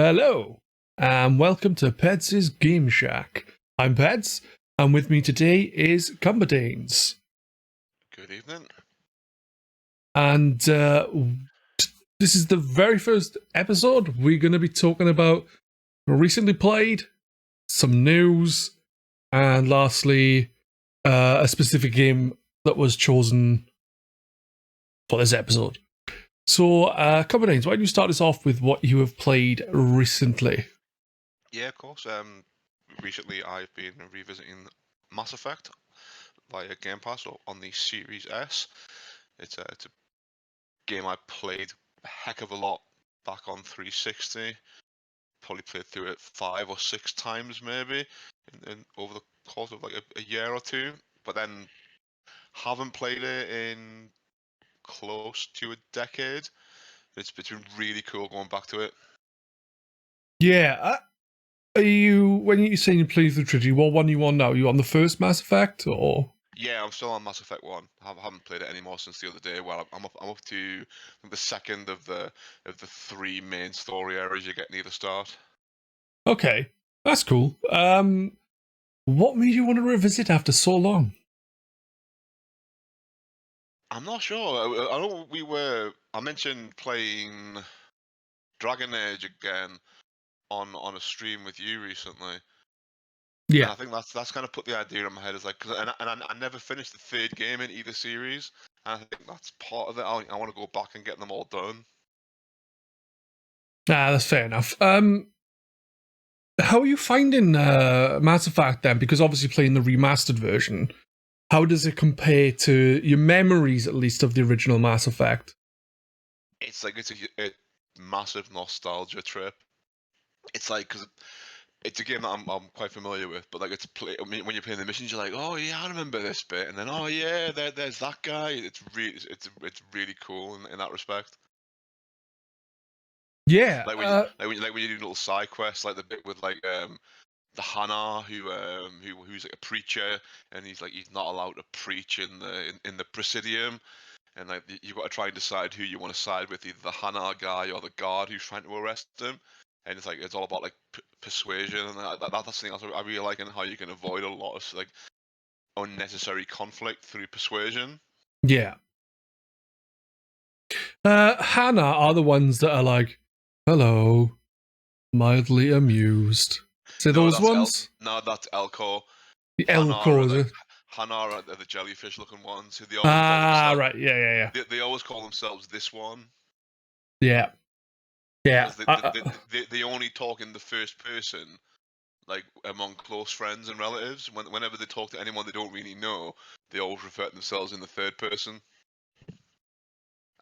Hello, and welcome to Peds's Game Shack. I'm Pedz, and with me today is Cumberdanes. Good evening. And this is the very first episode. We're going to be talking about recently played, some news, and lastly, a specific game that was chosen for this episode. So, Cumberdanes, why don't you start us off with what you have played recently? Yeah, of course. Recently I've been revisiting Mass Effect via Game Pass on the Series S. It's a game I played a heck of a lot back on 360. Probably played through it 5 or 6 times maybe in over the course of like a year or two. But then haven't played it in close to a decade. It's been really cool going back to it. Yeah, are you, when you're saying you play through trilogy, what one are you on now? Are you on the first Mass Effect, or? Yeah, I'm still on Mass Effect 1. I haven't played it anymore since the other day. Well, I'm up to the second of the 3 main story areas you get near the start. Okay, that's cool. What made you want to revisit after so long? I'm not sure. I know I mentioned playing Dragon Age again on a stream with you recently. Yeah. And I think that's kind of put the idea in my head. Is like, I never finished the 3rd game in either series. And I think that's part of it. I want to go back and get them all done. That's fair enough. How are you finding Mass Effect then? Because obviously playing the remastered version, how does it compare to your memories, at least, of the original Mass Effect? It's like it's a massive nostalgia trip. It's like, because it's a game that I'm quite familiar with, but like I mean, when you're playing the missions, you're like, oh yeah, I remember this bit, and then oh yeah, there's that guy. It's really cool in that respect. Yeah. Like when you do little side quests, like the bit with like the Hanar who's like a preacher, and he's not allowed to preach in the Presidium, and like you've got to try and decide who you want to side with, either the Hanar guy or the guard who's trying to arrest him. And it's all about like persuasion, and that's the thing I really like, and how you can avoid a lot of like unnecessary conflict through persuasion. Yeah. Hannah are the ones that are like, hello, mildly amused. So those ones? No, that's Elcor. The Elcor, is it? Hanar are the jellyfish-looking ones who they always call themselves. Right, yeah. They always call themselves this one. Yeah. Yeah. They only talk in the first person, like among close friends and relatives. Whenever they talk to anyone they don't really know, they always refer to themselves in the 3rd person.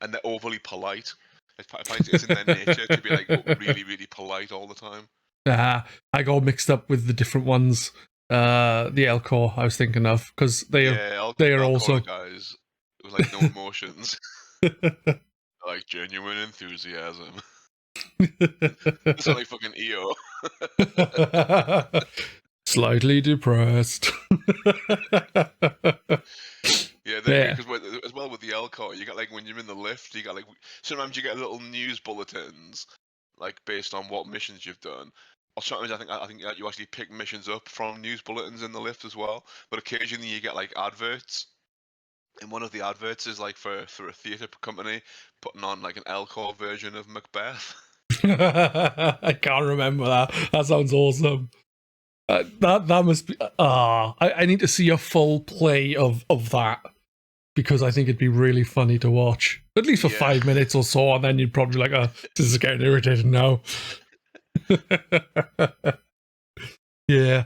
And they're overly polite. It's in their nature to be like really, really polite all the time. I got mixed up with the different ones. The Elcor I was thinking of, because they are also guys with like no emotions, like genuine enthusiasm. It's like fucking EO. Slightly depressed. Yeah, because as well with the Elcor, you got like when you're in the lift, you got like sometimes you get little news bulletins, like based on what missions you've done. Or sometimes I think you actually pick missions up from news bulletins in the lift as well. But occasionally you get like adverts. And one of the adverts is like for a theatre company putting on like an Elcor version of Macbeth. I can't remember that. That sounds awesome. That must be. I need to see a full play of that, because I think it'd be really funny to watch, at least for 5 minutes or so, and then you'd probably be like, "Oh, this is getting irritating now." Yeah.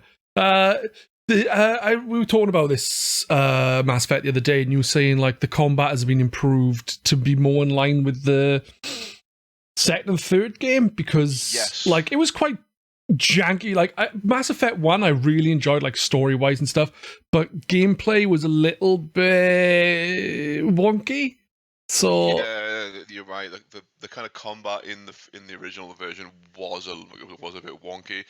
We were talking about this Mass Effect the other day, and you were saying like the combat has been improved to be more in line with the 2nd and 3rd game, because like it was quite janky. Like Mass Effect 1 I really enjoyed, like story-wise and stuff, but gameplay was a little bit wonky. So yeah, you're right. Like the kind of combat in the original version was a bit wonky.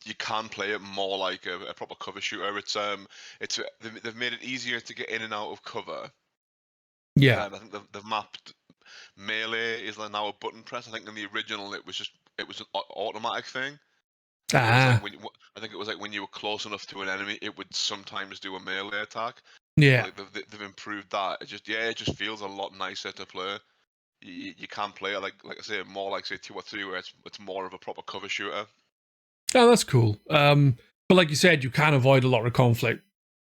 You can play it more like a proper cover shooter. They've made it easier to get in and out of cover. Yeah. I think they've mapped melee is now a button press. I think in the original it was just it was an automatic thing. It was like Ah, when I think it was like when you were close enough to an enemy, it would sometimes do a melee attack. But yeah. like they've improved that. It just feels a lot nicer to play. You can play it like I say more like say 2 or 3 where it's more of a proper cover shooter. Oh, that's cool. But like you said, you can avoid a lot of conflict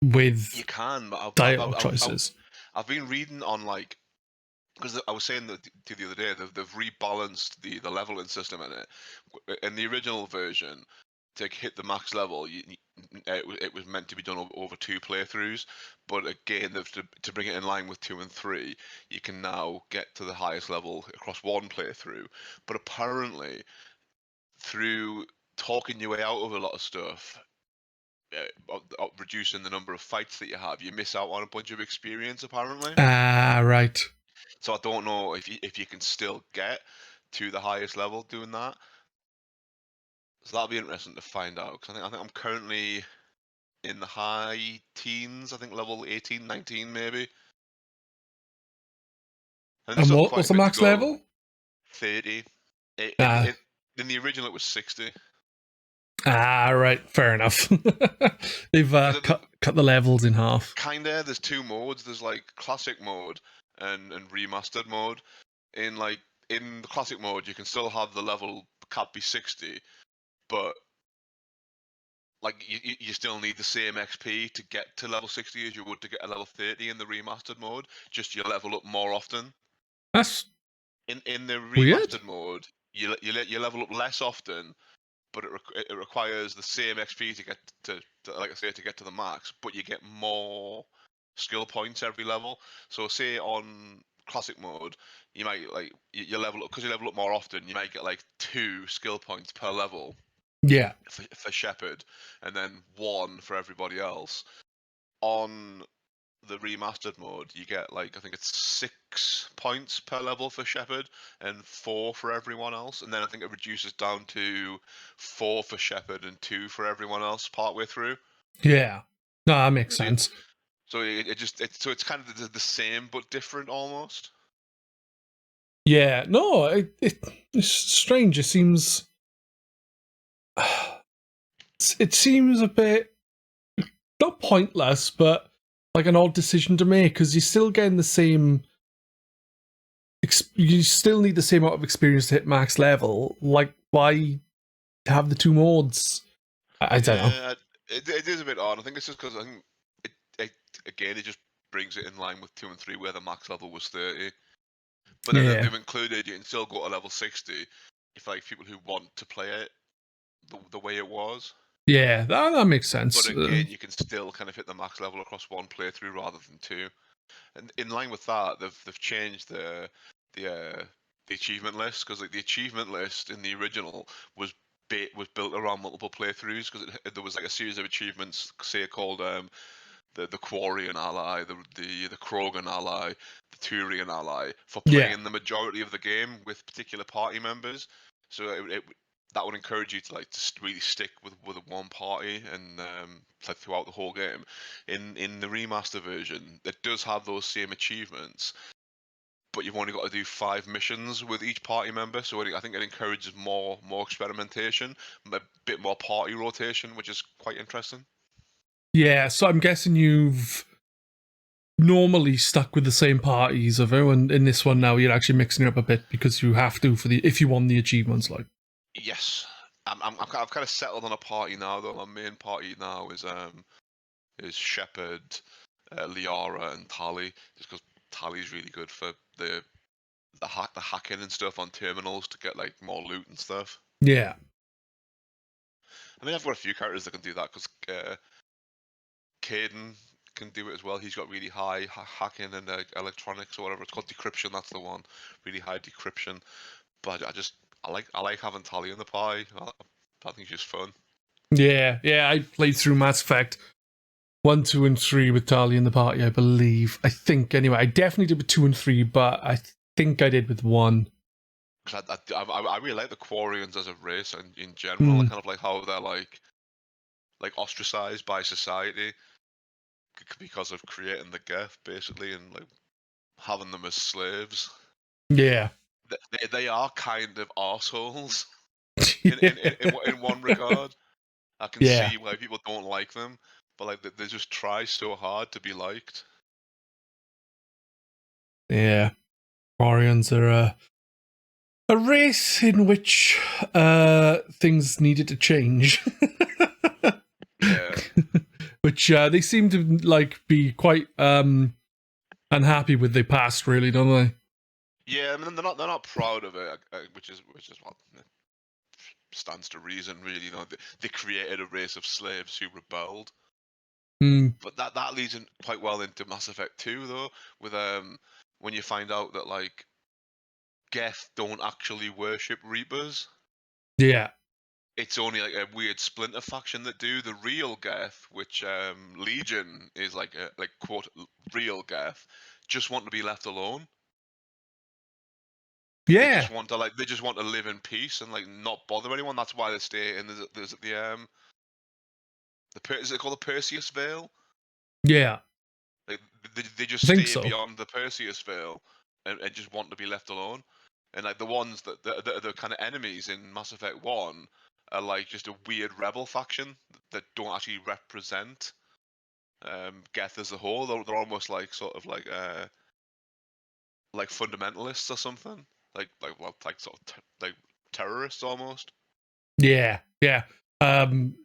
You with can, but dialogue choices. I've been reading on like because I was saying that to the other day they've rebalanced the leveling system in it. In the original version, to hit the max level, it was meant to be done over 2 playthroughs. But again, to bring it in line with 2 and 3, you can now get to the highest level across 1 playthrough. But apparently, through talking your way out of a lot of stuff, reducing the number of fights that you have, you miss out on a bunch of experience apparently. Ah, right. So I don't know if you can still get to the highest level doing that. So that'll be interesting to find out. Because I think I'm currently in the high teens. I think level 18, 19 maybe. And there's And still what quite was a the bit to max go. level? 30. Ah, In the original, it was 60. right. Fair enough. They've Because cut the levels in half. kinda, there's 2 modes. There's like classic mode and remastered mode. In like in the classic mode, you can still have the level cap be 60, but like you still need the same XP to get to level 60 as you would to get a level 30 in the remastered mode. Just you level up more often. That's In the weird. remastered mode, you level up less often, but it requires the same XP to get to like I say to get to the max, but you get more skill points every level. So say on classic mode, you might like you level up because you level up more often. You might get like 2 skill points per level Yeah. for Shepherd, and then 1 for everybody else. On the remastered mode, you get like I think it's 6 points per level for Shepherd and 4 for everyone else, and then I think it reduces down to 4 for Shepherd and 2 for everyone else partway through. Yeah. No, that makes So, sense. so it's kind of the same but different almost. Yeah. No, it's strange. It seems. It seems a bit not pointless, but like an odd decision to make because you're still getting the same. You still need the same amount of experience to hit max level. Like, why have the 2 modes? I don't know. Yeah, it is a bit odd. I think it's just because I think it again it just brings it in line with 2 and 3 where the max level was 30. But then Yeah. they've included you can still go to level 60 if like people who want to play it the way it was. Yeah, that makes But sense. again, you can still kind of hit the max level across 1 playthrough rather than 2. And in line with that, they've changed the uh, the achievement list because like the achievement list in the original was was built around multiple playthroughs because there was like a series of achievements, say called the Quarian ally, the Krogan ally, the Turian ally for Yeah. playing the majority of the game with particular party members. So that would encourage you to like just really stick with one party and like throughout the whole game. In the remaster version, it does have those same achievements, but you've only got to do 5 missions with each party member. So I think it encourages more experimentation, a bit more party rotation, which is quite interesting. Yeah, so I'm guessing you've normally stuck with the same parties of everyone. In this one now, you're actually mixing it up a bit because you have to if you want the achievements. Like, Yes, I've kind of settled on a party now. Though my main party now is Shepherd, Liara, and Tali. Just because Tali's really good for the hacking and stuff on terminals to get like more loot and stuff. yeah, I mean, I've got a few characters that can do that because Caden can do it as well. He's got really high hacking and electronics or whatever it's called, decryption. That's the one, really high decryption. But I like having Tali in the party. I think it's just fun. yeah. I played through Mass Effect 1, 2, and 3 with Tali in the party. I believe. I think anyway. I definitely did with 2 and 3, but I think I did with 1. Cause I really like the Quarians as a race and in general. I kind of like how they're like ostracized by society because of creating the Geth basically and like having them as slaves. Yeah, They are kind of arseholes. In one regard. I can Yeah, see why people don't like them, but like they just try so hard to be liked. yeah. Orions are a race in which things needed to change. Yeah, Which they seem to like be quite unhappy with their past, really, don't they? yeah. I mean, they're not proud of it, which is what stands to reason, really. You know, they created a race of slaves who rebelled, Mm, but that leads in quite well into Mass Effect 2, though, with when you find out that like Geth don't actually worship Reapers. yeah, It's only like a weird splinter faction that do. The real Geth, which Legion is like a like quote real Geth, just want to be left alone. They yeah, just want to they just want to live in peace and like not bother anyone. That's why they stay in there's is it called the Perseus Veil? yeah. Like they just I think stay so. beyond the Perseus Veil and just want to be left alone. And like the ones that are the kind of enemies in Mass Effect 1 are like just a weird rebel faction that don't actually represent Geth as a whole. They're almost like sort of like fundamentalists or something. Like sort of like terrorists almost. Yeah, yeah,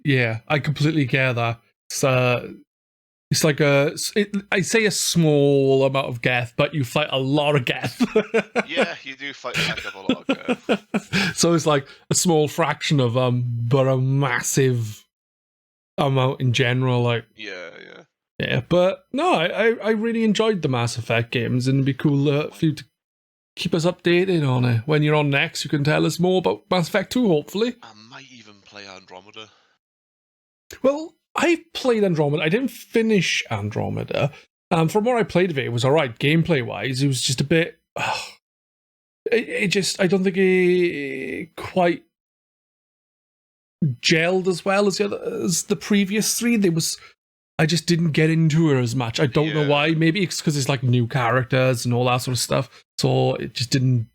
yeah. I completely get that. It's like I say a small amount of Geth, but you fight a lot of Geth. Yeah, you do fight a heck of a lot of Geth. So it's like a small fraction of but a massive amount in general. Like, Yeah, yeah. yeah, but no, I really enjoyed the Mass Effect games, and it'd be cool for you to keep us updated on it. When you're on next, you can tell us more about Mass Effect 2, hopefully. I might even play Andromeda. Well, I played Andromeda. I didn't finish Andromeda. From what I played of it, it was alright gameplay wise. It was just a bit. It just, I don't think it quite gelled as well as the previous three. I just didn't get into her as much. I don't know why. Yeah. Maybe it's because it's like new characters and all that sort of stuff. So it just didn't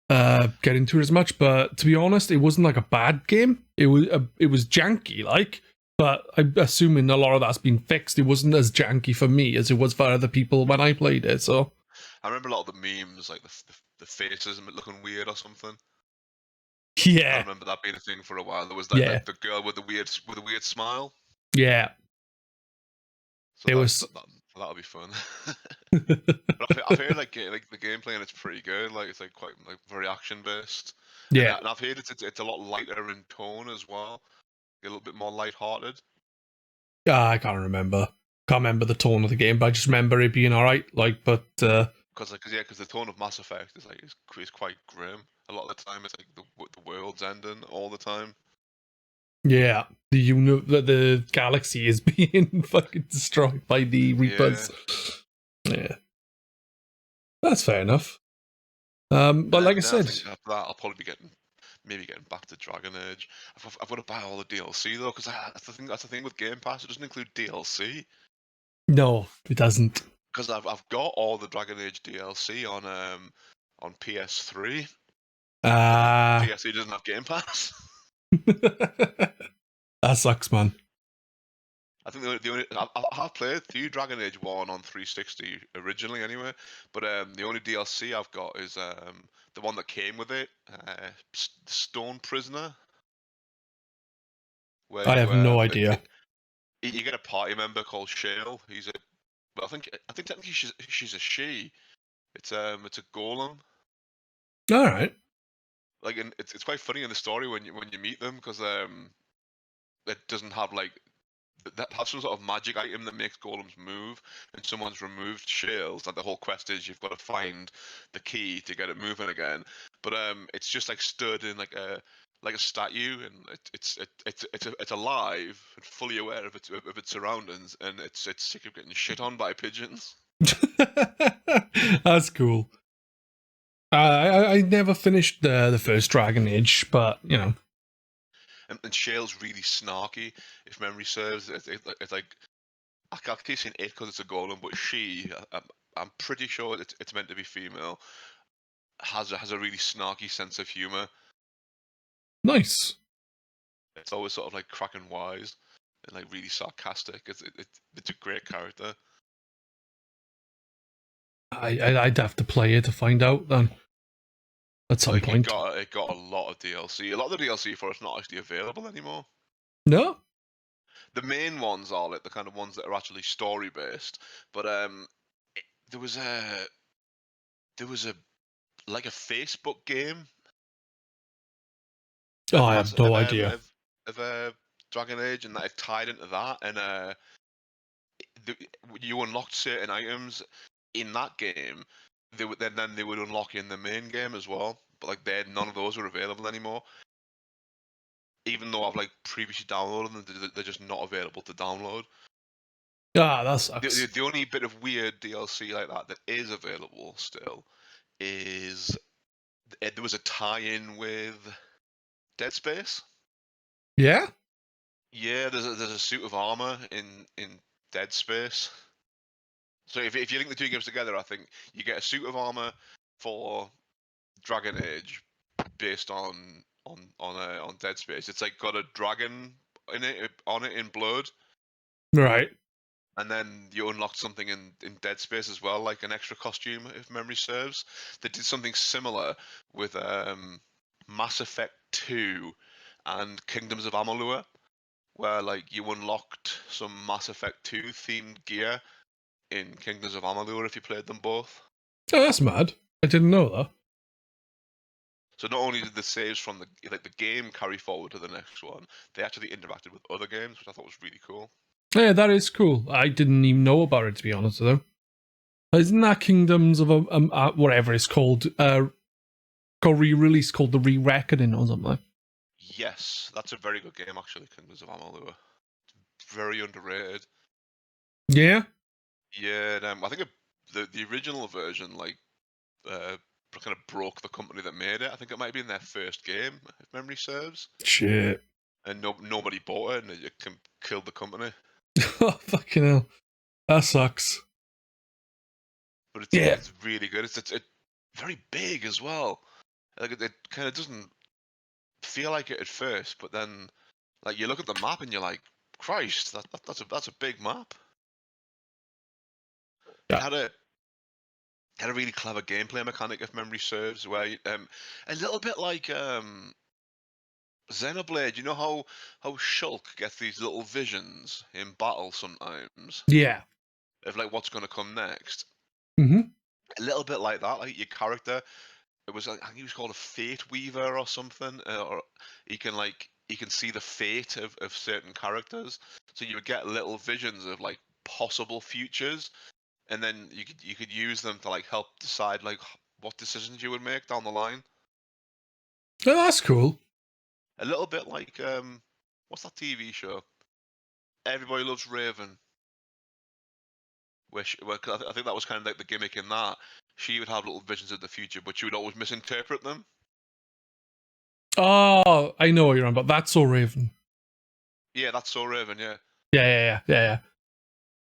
get into it as much. But to be honest, it wasn't like a bad game. It was janky, like. But I'm assuming a lot of that's been fixed. It wasn't as janky for me as it was for other people when I played it. So I remember a lot of the memes, like the faces looking weird or something. I yeah, remember that being a thing for a while. There was like yeah, the girl with the weird smile. yeah. So It was. that'll be fun. But I've heard like the gameplay and it's pretty good. Like it's like quite like very action based. Yeah. And I've heard it's a lot lighter in tone as well. A little bit more light-hearted. I can't remember. Can't remember the tone of the game, but I just remember it being alright. Like, but Because the tone of Mass Effect is like is quite grim. A lot of the time, it's like the world's ending all the time. yeah, the galaxy is being fucking destroyed by the Reapers. Yeah, that's fair enough. But like I Then I said, think after that, I'll probably be getting back to Dragon Age. I've got to buy all the DLC though, because that's the thing with Game Pass. It doesn't include DLC. no, it doesn't. Because I've got all the Dragon Age DLC on PS3. PS3 doesn't have Game Pass. That sucks, man. I think the only I've played through Dragon Age 1 on 360 originally anyway, but the only DLC I've got is the one that came with it, Stone Prisoner, where I have no idea. you get a party member called Shale. But I think technically she's a she. It's a golem. All right. Like, and it's quite funny in the story when you meet them because it doesn't have like that has some sort of magic item that makes golems move, and someone's removed Shales. And the whole quest is you've got to find the key to get it moving again. But it's just like stood in like a statue, and it's alive and fully aware of its surroundings, and it's sick of getting shit on by pigeons. That's cool. I never finished the first Dragon Age, but you know. And Shale's really snarky, if memory serves. It's like I keep saying it because it's a golem, but I'm pretty sure it's meant to be female. Has a really snarky sense of humor. Nice. It's always sort of like cracking wise and like really sarcastic. It's a great character. I'd have to play it to find out then. At some Like point. it got a lot of DLC. A lot of the DLC for it's not actually available anymore. No? The main ones are like the kind of ones that are actually story based. But there was a like a Facebook game Oh, of I mass have no idea. of Dragon Age, and that it tied into that, and you unlocked certain items in that game. They would then they would unlock in the main game as well, but like none of those were available anymore. Even though I've like previously downloaded them, they're just not available to download. Ah, that sucks. The only bit of weird DLC like that is available still is there was a tie-in with Dead Space. Yeah? Yeah, there's a suit of armor in Dead Space. So if you link the two games together, I think you get a suit of armor for Dragon Age based on Dead Space. It's like got a dragon in it in blood, Right. and then you unlock something in Dead Space as well, like an extra costume, if memory serves. They did something similar with Mass Effect 2 and Kingdoms of Amalur, where like you unlocked some Mass Effect 2 themed gear in Kingdoms of Amalur if you played them both. Oh, that's mad. I didn't know that. So not only did the saves from the game carry forward to the next one, they actually interacted with other games, which I thought was really cool. Yeah, that is cool. I didn't even know about it, to be honest with you. Isn't that Kingdoms of whatever it's called? Got re-released called the Re-Reckoning or something. Yes, that's a very good game actually. Kingdoms of Amalur, very underrated. Yeah. Yeah, and, I think the original version kind of broke the company that made it. I think it might have been their first game, if memory serves. Shit. And nobody bought it, and it killed the company. Oh, fucking hell. That sucks. But Yeah. it's really good. It's very big as well. Like it kind of doesn't feel like it at first, but then like you look at the map and you're like, Christ, that's a big map. Yeah. It had a really clever gameplay mechanic, if memory serves, where a little bit like Xenoblade. You know how Shulk gets these little visions in battle sometimes Yeah. of like what's going to come next. Mm-hmm. A little bit like that, like your character. It was like, I think he was called a Fate Weaver or something, or he can see the fate of certain characters. So you would get little visions of like possible futures, and then you could use them to like help decide like what decisions you would make down the line. Oh, that's cool. A little bit like what's that TV show? Everybody Loves Raven. Where 'cause I think that was kind of like the gimmick in that. She would have little visions of the future, but she would always misinterpret them. Oh, I know what you're on about. That's So Raven. Yeah, that's So Raven, yeah. Yeah.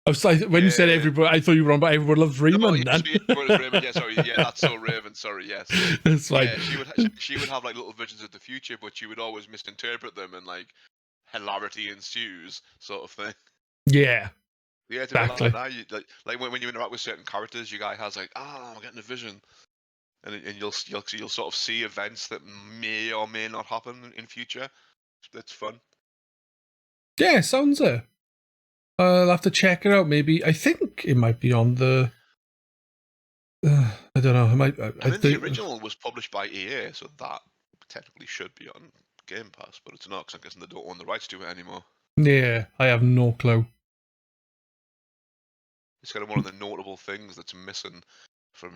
I was like, when you said everybody, I thought you were on about Everyone Loves Raymond. Raven, yeah, sorry, yeah, that's So Raven, sorry, yes. It's like, yeah, she would have like little visions of the future, but she would always misinterpret them, and like hilarity ensues, sort of thing. yeah. Yeah, it's exactly. like that. Like when you interact with certain characters, your guy has like, I'm getting a vision, and you'll sort of see events that may or may not happen in future. It's fun. Yeah, sounds it. I'll have to check it out. Maybe I think it might be on the. I don't know. I think the original was published by EA, so that technically should be on Game Pass, but it's not because I'm guessing they don't own the rights to it anymore. Yeah, I have no clue. It's kind of one of the notable things that's missing from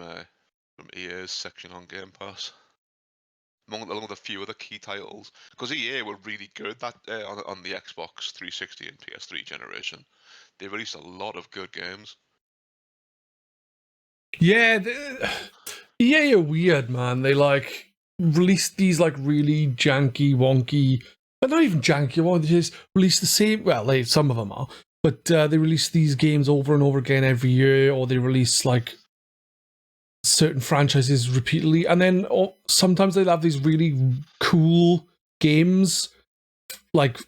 EA's section on Game Pass, along with a few other key titles. Because EA were really good that on the Xbox 360 and PS3 generation. They released a lot of good games. Yeah, EA are weird, man. They like released these like really janky, wonky, but not even janky. Well, they just release the same. Well, some of them are, but they release these games over and over again every year, or they release like certain franchises repeatedly, and then sometimes they'll have these really cool games, like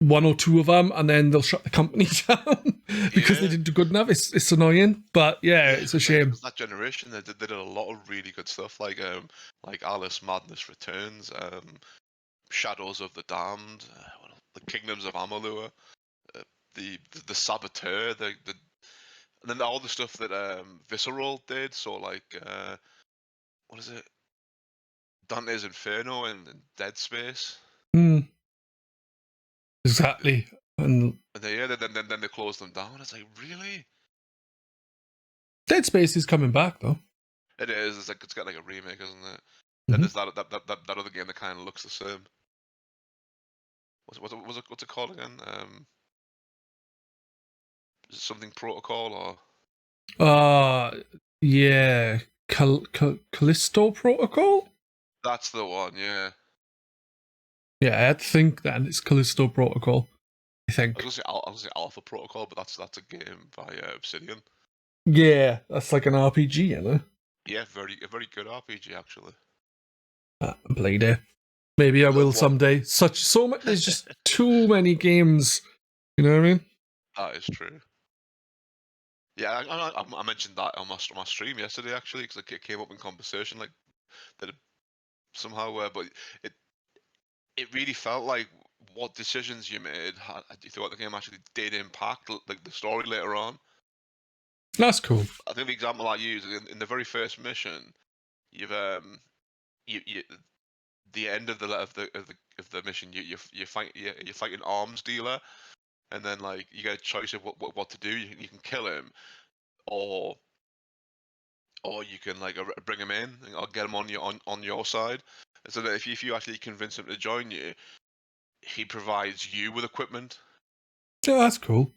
1 or 2 of them, and then they'll shut the company down because they didn't do good enough. It's annoying, but yeah, it's a shame. Because that generation, they did a lot of really good stuff, like Alice Madness Returns, Shadows of the Damned, the Kingdoms of Amalur, the Saboteur, and then all the stuff that Visceral did. So like, what is it? Dante's Inferno and Dead Space. Exactly. And then they closed them down. It's like, really? Dead Space is coming back though. It is. It's like it's got like a remake, isn't it? Then there's that other game that kind of looks the same. What's it called again? Is it something Protocol or? Yeah, Callisto Protocol. That's the one. Yeah. Yeah, I had to think then it's Callisto Protocol. I think. I was gonna say Alpha Protocol, but that's a game by Obsidian. Yeah, that's like an RPG, you know. Yeah, a very good RPG actually. I played it. Maybe I will someday. There's just too many games. You know what I mean? That is true. Yeah, I mentioned that on my stream yesterday actually, because it came up in conversation like that somehow. But it really felt like what decisions you made throughout the game actually did impact like the story later on. That's cool. I think the example I use is in the very first mission, you've the end of the mission, you're fighting arms dealer, and then like you get a choice of what to do. You can kill him, or you can like bring him in or get him on your side. So that if you actually convince him to join you, he provides you with equipment. Yeah, that's cool.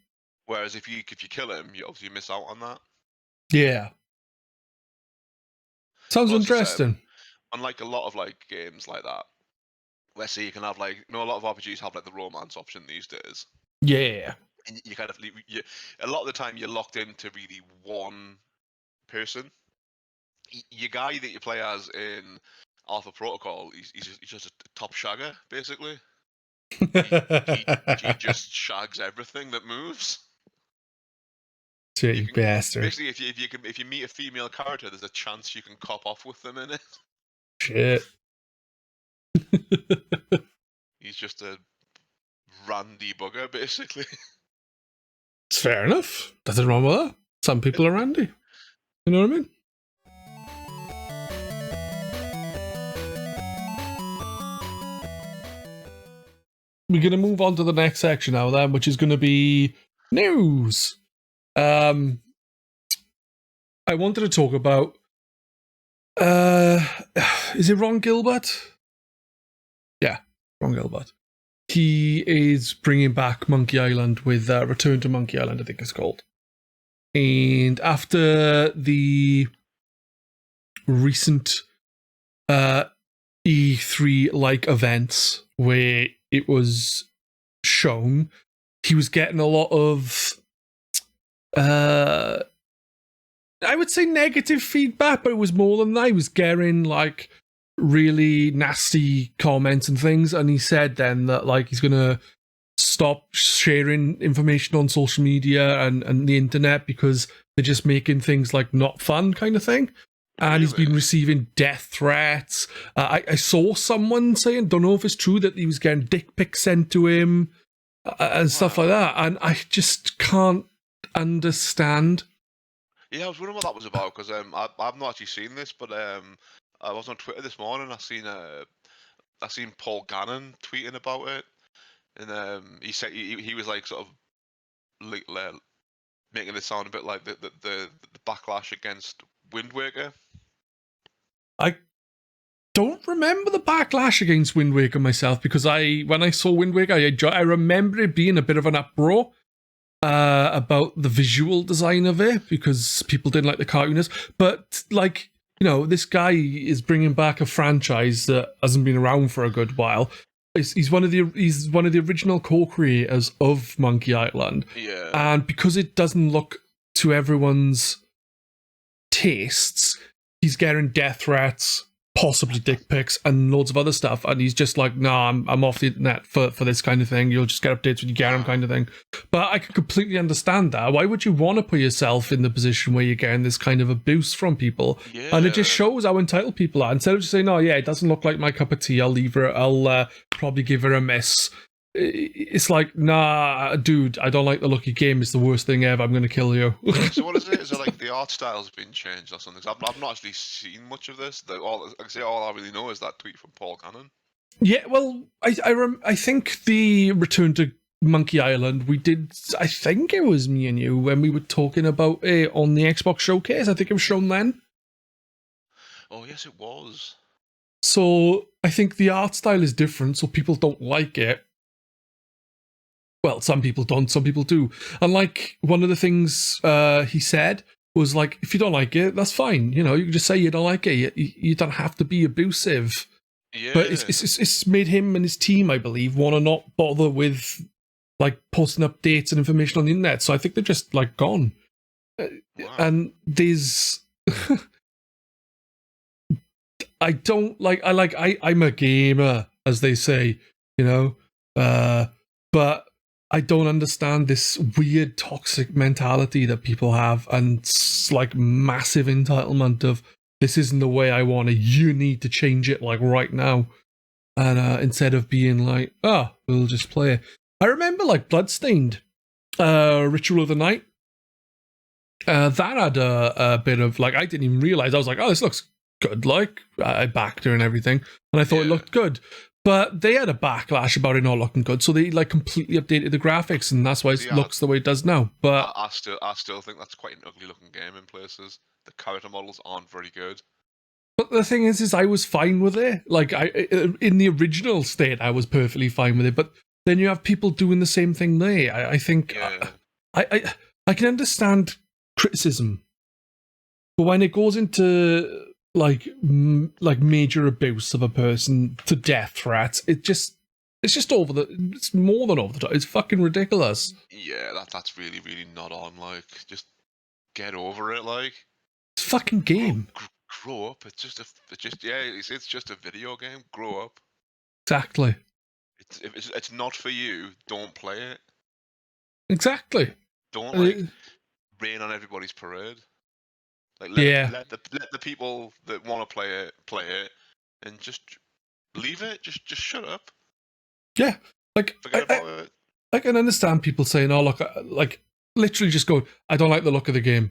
Whereas if you kill him, you obviously miss out on that. Yeah. Sounds interesting. Unlike a lot of like games like that, let's say you can have like, a lot of RPGs have like the romance option these days. Yeah. And you kind of a lot of the time you're locked into really one person. Your guy that you play as in Alpha Protocol, he's just a top shagger basically. he just shags everything that moves. You bastard. Basically, if you meet a female character, there's a chance you can cop off with them in it. Shit. He's just a randy bugger, basically. It's fair enough. Nothing wrong with that. Some people are randy. You know what I mean? We're going to move on to the next section now then, which is going to be news. I wanted to talk about is it Ron Gilbert? Yeah, Ron Gilbert. He is bringing back Monkey Island with Return to Monkey Island, I think it's called. And after the recent E3-like events where it was shown, he was getting a lot of I would say negative feedback, but it was more than that. He was getting like really nasty comments and things, and he said then that like he's gonna stop sharing information on social media and the internet because they're just making things like not fun kind of thing. And he's been receiving death threats. I saw someone saying, don't know if it's true, that he was getting dick pics sent to him and stuff like that. And I just can't understand. Yeah, I was wondering what that was about, because I've not actually seen this, but I was on Twitter this morning. I seen Paul Gannon tweeting about it, and he said he was like sort of making it sound a bit like the backlash against Wind Waker. I don't remember the backlash against Wind Waker myself, because when I saw Wind Waker, I remember it being a bit of an uproar about the visual design of it, because people didn't like the cartoonist. But like, this guy is bringing back a franchise that hasn't been around for a good while. He's one of the original co-creators of Monkey Island. Yeah. And because it doesn't look to everyone's tastes, he's getting death threats, possibly dick pics and loads of other stuff, and he's just like, nah, I'm off the internet for this kind of thing. You'll just get updates when you get them, kind of thing. But I can completely understand that. Why would you want to put yourself in the position where you're getting this kind of abuse from people? Yeah. And it just shows how entitled people are. Instead of just saying, oh yeah, it doesn't look like my cup of tea, I'll leave her, I'll probably give her a miss. It's like, nah, dude, I don't like the look of your game. It's the worst thing ever. I'm going to kill you. So what is it? Is it like the art style's been changed or something? 'Cause I've not actually seen much of this. All I really know is that tweet from Paul Cannon. Yeah, well, I think the return to Monkey Island, we did, I think it was me and you, when we were talking about it on the Xbox Showcase. I think it was shown then. Oh, yes, it was. So I think the art style is different, so people don't like it. Well, some people don't, some people do. And like, one of the things he said was like, if you don't like it, that's fine. You know, you can just say you don't like it. You don't have to be abusive. Yeah. But it's made him and his team, I believe, want to not bother with like posting updates and information on the internet. So I think they're just like gone. Wow. And there's... I'm a gamer, as they say, you know, but I don't understand this weird toxic mentality that people have, and like massive entitlement of, this isn't the way I want it, you need to change it like right now. And instead of being like, oh, we'll just play it. I remember like Bloodstained, Ritual of the Night. That had a bit of like, I didn't even realize, I was like, oh, this looks good, like I backed her and everything, and I thought it looked good. But they had a backlash about it not looking good, so they like completely updated the graphics, and that's why it looks the way it does now. But I still think that's quite an ugly looking game in places. The character models aren't very good. But the thing is I was fine with it. Like in the original state, I was perfectly fine with it. But then you have people doing the same thing there. I think I can understand criticism, but when it goes into like major abuse of a person to death threats, it's just it's more than over the top. It's fucking ridiculous. Yeah, that's really, really not on. Like, just get over it. Like, it's a fucking game. Grow up. It's just a video game. Grow up. Exactly. If it's not for you, don't play it. Exactly. Don't like rain on everybody's parade. Like let the people that want to play it, and just leave it. Just shut up. Yeah, like forget about it. I can understand people saying, "Oh, look," like literally just go, "I don't like the look of the game,"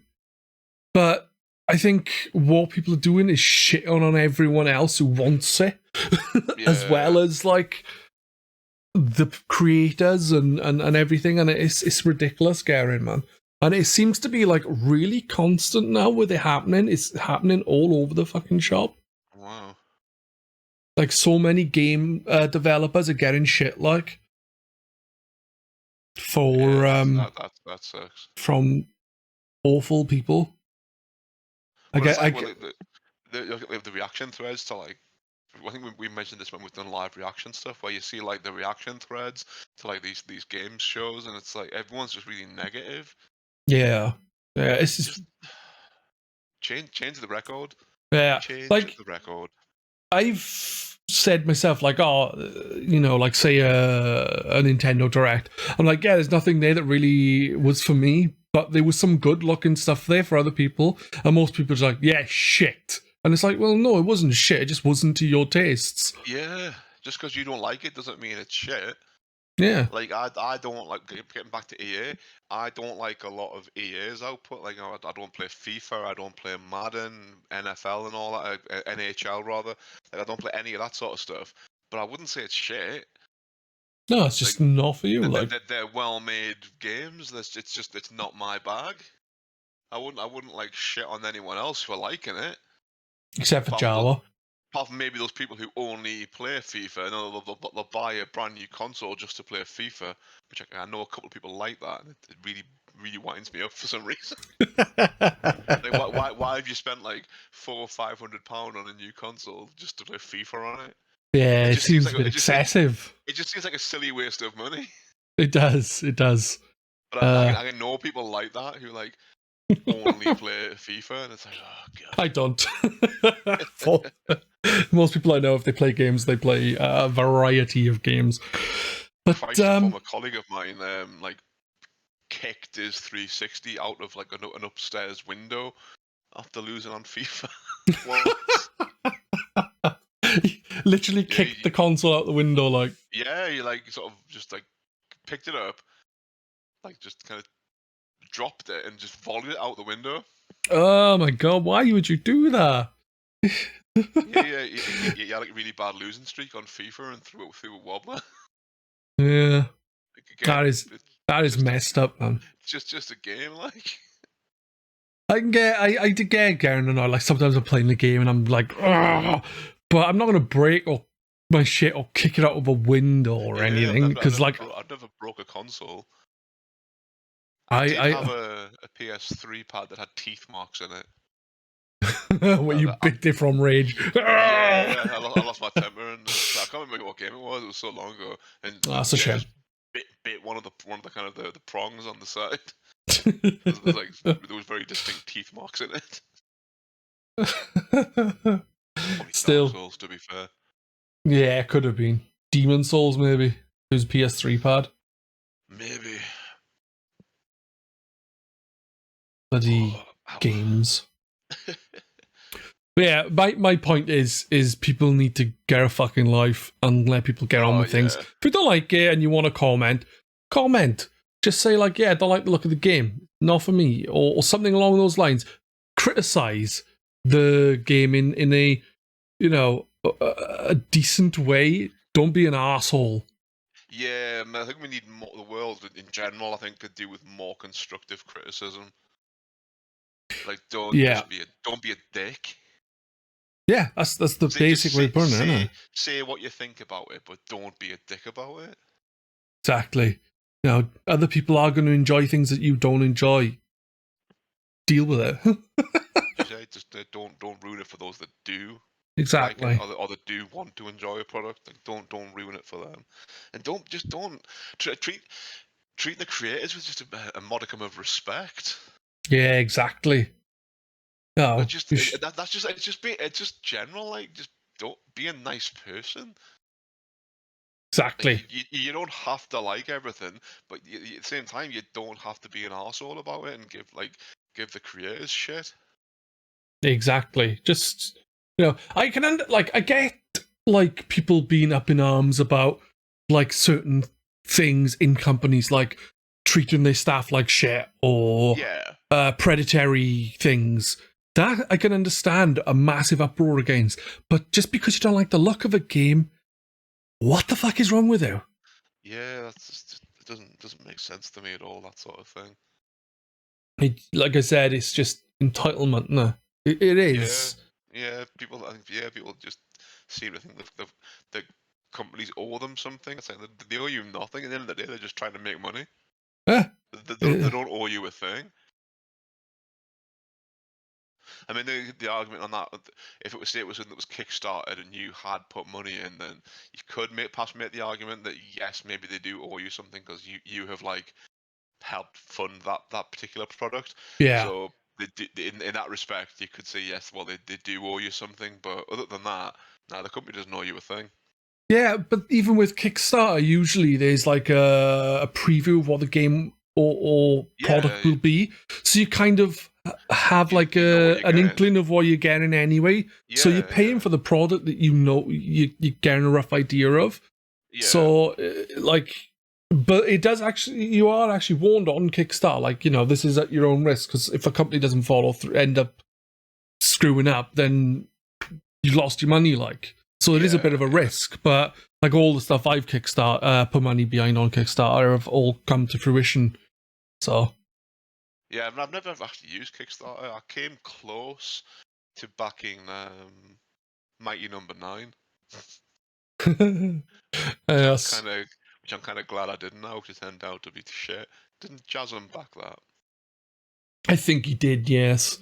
but I think what people are doing is shitting on everyone else who wants it, as well as like the creators and everything, and it's ridiculous, Garen, man. And it seems to be like really constant now with it happening. It's happening all over the fucking shop. Wow. Like so many game developers are getting shit like for that sucks. From awful people. The reaction threads to like, I think we mentioned this when we've done live reaction stuff, where you see like the reaction threads to like these games shows, and it's like everyone's just really negative. Yeah, it's just change the record. Yeah, change like the record. I've said myself, like, oh, you know, like say a Nintendo Direct. I'm like, yeah, there's nothing there that really was for me, but there was some good looking stuff there for other people, and most people are like, yeah, shit. And it's like, well, no, it wasn't shit. It just wasn't to your tastes. Yeah, just because you don't like it doesn't mean it's shit. Yeah. Like, I don't like, getting back to EA, I don't like a lot of EA's output. Like, I don't play FIFA, I don't play Madden, NFL and all that, NHL rather. Like, I don't play any of that sort of stuff. But I wouldn't say it's shit. No, it's just like, not for you. They're well-made games. It's not my bag. I wouldn't like shit on anyone else for liking it. Except for Java. Apart from maybe those people who only play FIFA, and they'll buy a brand new console just to play FIFA, which I know a couple of people like that, and it really, really winds me up for some reason. Like, why have you spent like £400 or £500 on a new console just to play FIFA on it? Yeah, it seems a bit excessive. It just seems like a silly waste of money. It does. But I know people like that who like only play FIFA, and it's like, oh god. I don't. Most people I know, if they play games, they play a variety of games. But Christ, a former colleague of mine, like kicked his 360 out of like an upstairs window after losing on FIFA. He literally kicked the console out the window, like. Yeah, he like sort of just like picked it up, like just kind of dropped it and just volleyed it out the window. Oh my god! Why would you do that? Yeah, he had like a really bad losing streak on FIFA and threw a wobbler. Yeah, Again, that is messed up, man. It's just a game, like. I did get Garen and I like sometimes I'm playing the game and I'm like, ugh, but I'm not gonna break or my shit or kick it out of a window or anything because like I've never broke a console. I did have a PS3 pad that had teeth marks in it. Where you bit it from rage. Yeah, I lost my temper and I can't remember what game it was. It was so long ago. And That's a shame. Just bit one of the kind of the prongs on the side. There was very distinct teeth marks in it. Still, Dark Souls, to be fair. Yeah, it could have been Demon Souls, maybe. It was PS3 pad. Maybe. Bloody games. But yeah, my point is people need to get a fucking life and let people get on with things. If you don't like it and you want to comment. Just say like, yeah, I don't like the look of the game, not for me, or something along those lines. Criticize the game in a, you know, a decent way. Don't be an asshole. Yeah, I think we need more. The world in general, I think, could do with more constructive criticism. Like, don't be a dick. Yeah, that's the basic way of putting it, isn't it? Say what you think about it, but don't be a dick about it. Exactly. You know, other people are going to enjoy things that you don't enjoy. Deal with it. Just don't ruin it for those that do. Exactly. Like it, or that do want to enjoy a product. Like, don't ruin it for them, and don't treat the creators with just a modicum of respect. Yeah, exactly. No, it's just general. Like, just don't be a nice person. Exactly. Like, you don't have to like everything, but at the same time, you don't have to be an arsehole about it and give the creators shit. Exactly. Just, you know, I get like people being up in arms about like certain things in companies, like treating their staff like shit or predatory things. That I can understand a massive uproar against, but just because you don't like the look of a game, what the fuck is wrong with you? Yeah, it doesn't make sense to me at all. That sort of thing. Like I said, it's just entitlement. No, it is. Yeah, people just seem to think the companies owe them something. It's like they owe you nothing. At the end of the day, they're just trying to make money. Yeah. They don't owe you a thing. I mean, the argument on that, if it was something that was kickstarted and you had put money in, then you could make the argument that yes, maybe they do owe you something because you have like helped fund that particular product. Yeah. So in that respect, you could say yes, well they do owe you something, but other than that, no, the company doesn't owe you a thing. Yeah, but even with Kickstarter, usually there's like a preview of what the game or product will be, so you kind of have like an inkling of what you're getting anyway. Yeah, so you're paying for the product that you know you're getting a rough idea of. Yeah. So like, but it does actually, you are actually warned on Kickstarter, like, you know, this is at your own risk, because if a company doesn't follow through, end up screwing up, then you lost your money, like. So it is a bit of a risk, but like all the stuff I've put money behind on Kickstarter have all come to fruition. So yeah, I've never actually used Kickstarter. I came close to backing Mighty Number 9. Yes. Which I'm kind of glad I didn't know, because it turned out to be shit. Didn't Jasmine back that? I think he did, yes.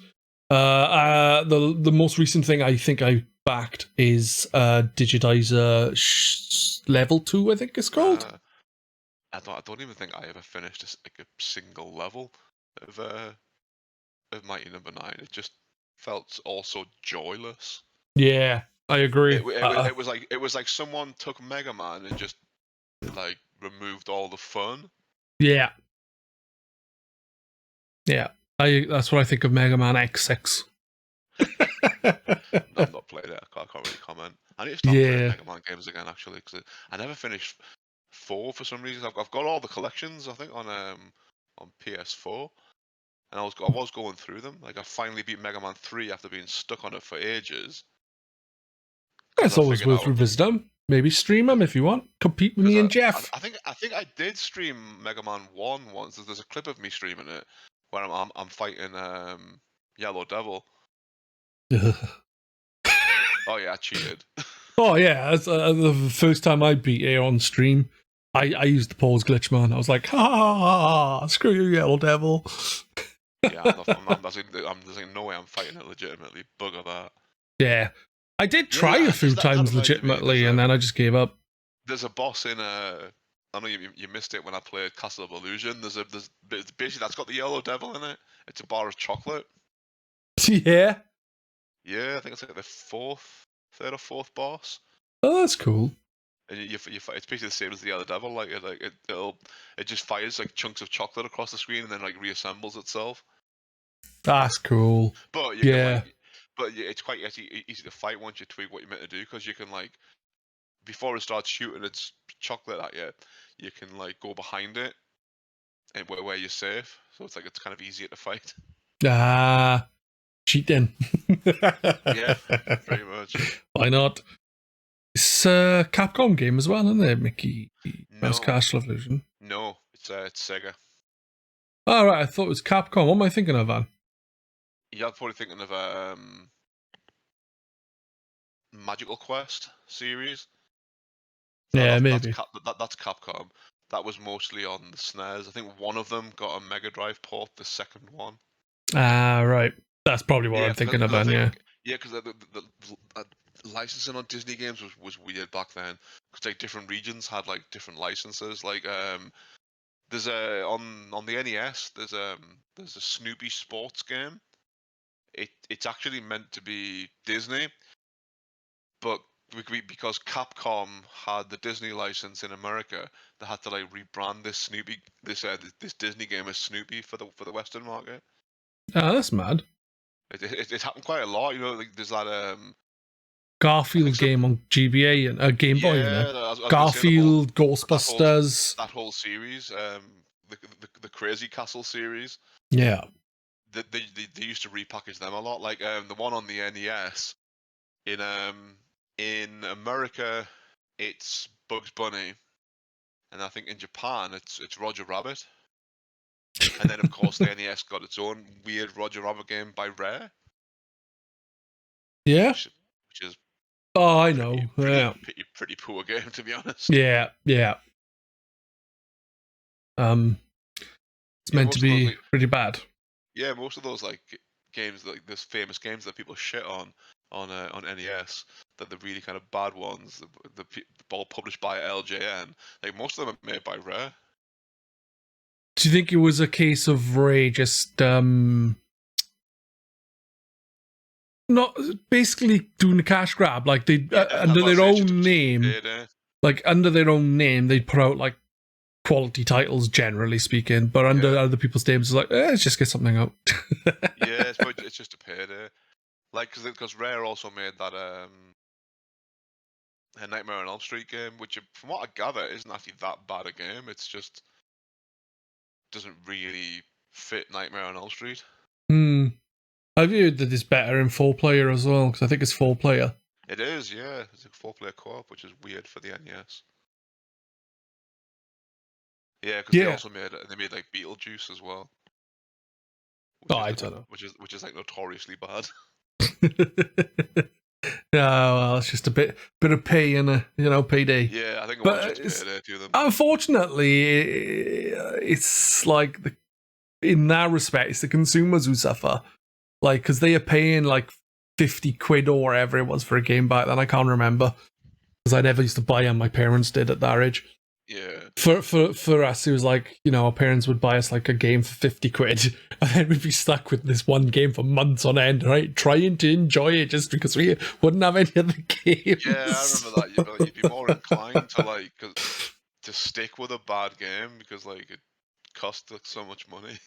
The most recent thing I think I backed is Digitizer Level 2, I think it's called. I don't even think I ever finished a single level of Mighty Number 9. It just felt also joyless. Yeah, I agree. It was like someone took Mega Man and just like removed all the fun. Yeah. Yeah. That's what I think of Mega Man X6. I've not played it. I can't really comment. I need to start playing Mega Man games again, actually, because I never finished 4 for some reason. I've got all the collections, I think, on PS4, and I was going through them. Like I finally beat Mega Man 3 after being stuck on it for ages. It's always worth revisiting them. Maybe stream them if you want. Compete with me and Jeff. I think I did stream Mega Man 1 once. There's a clip of me streaming it where I'm fighting Yellow Devil. Oh yeah, I cheated. Oh yeah, the first time I beat it on stream, I used the pause glitch, man. I was like, ha, screw you, Yellow Devil. Yeah, there's no way I'm fighting it legitimately. Bugger that. Yeah, I did try a few times legitimately, and then I just gave up. There's a boss in I know you missed it when I played Castle of Illusion. There's basically that's got the Yellow Devil in it. It's a bar of chocolate. Yeah. Yeah, I think it's like the third or fourth boss. Oh, that's cool. And you fight. It's basically the same as the Yellow Devil. Like it just fires like chunks of chocolate across the screen and then like reassembles itself. That's cool. But it's quite easy to fight once you tweak what you're meant to do, because you can like, before it starts shooting its chocolate at you, you can like go behind it and where you're safe. So it's kind of easier to fight. Cheating. Yeah, pretty much. Why not? It's a Capcom game as well, isn't it, Mickey? That's Castle of Illusion. No, it's Sega. Oh, right, I thought it was Capcom. What am I thinking of, Van? Yeah, I'm probably thinking of Magical Quest series. Yeah, maybe. That's Capcom. That was mostly on the SNES. I think one of them got a Mega Drive port, the second one. Right. That's probably what I'm thinking of then, yeah. Yeah, because the licensing on Disney games was weird back then. Because like different regions had like different licenses. Like there's on the NES there's a Snoopy sports game. It's actually meant to be Disney, but because Capcom had the Disney license in America, they had to like rebrand this Disney game as Snoopy for the Western market. Oh, that's mad. It happened quite a lot, you know. Like there's that Garfield game on GBA and Game Boy, you know. Garfield, Ghostbusters, that whole series, the Crazy Castle series. Yeah. They used to repackage them a lot. Like the one on the NES in America, it's Bugs Bunny, and I think in Japan it's Roger Rabbit. And then, of course, the NES got its own weird Roger Rabbit game by Rare. Yeah. Which is... Oh, I know. Pretty poor game, to be honest. Yeah. It's meant to be pretty bad. Yeah, most of those like games, like those famous games that people shit on NES, that the really kind of bad ones, the all published by LJN, like most of them are made by Rare. Do you think it was a case of Ray just not basically doing a cash grab, like they under their own name, like under their own name, they'd put out like quality titles, generally speaking, but under other people's names, it's like let's just get something out. Yeah, it's just a payday. Like because Rare also made that a Nightmare on Elm Street game, which from what I gather isn't actually that bad a game. It's just doesn't really fit Nightmare on Elm Street. I've heard that it's better in 4-player as well, because I think it's 4-player. It is, yeah. It's a 4-player co-op, which is weird for the NES. Yeah, because they also made like Beetlejuice as well. I don't know. Which is like notoriously bad. Yeah, well, it's just a bit of pay and payday. Yeah, I think it was just payday to them. Unfortunately, it's like in that respect, it's the consumers who suffer. Like, because they are paying like 50 quid or whatever it was for a game back then. I can't remember because I never used to buy them. My parents did at that age. Yeah. For us, it was like, you know, our parents would buy us like a game for 50 quid, and then we'd be stuck with this one game for months on end, right? Trying to enjoy it just because we wouldn't have any other games. Yeah, I remember that. You'd be more inclined to like to stick with a bad game because like it cost like so much money.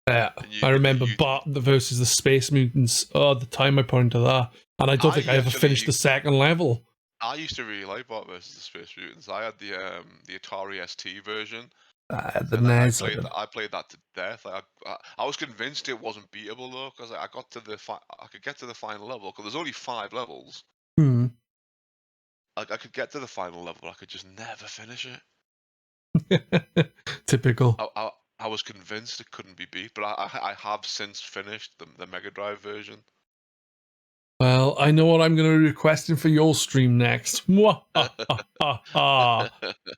Yeah, And I remember Bart versus the Space Mutants. Oh, the time I put into that, and I don't think I ever finished the second level. I used to really like Bart versus the Space Mutants. I had the Atari ST version. The And NES. I played that to death. Like, I was convinced it wasn't beatable though, because I got to I could get to the final level because there's only 5 levels. Hmm. Like I could get to the final level, I could just never finish it. Typical. I was convinced it couldn't be beat, but I have since finished the Mega Drive version. Well, I know what I'm going to be requesting for your stream next. I'm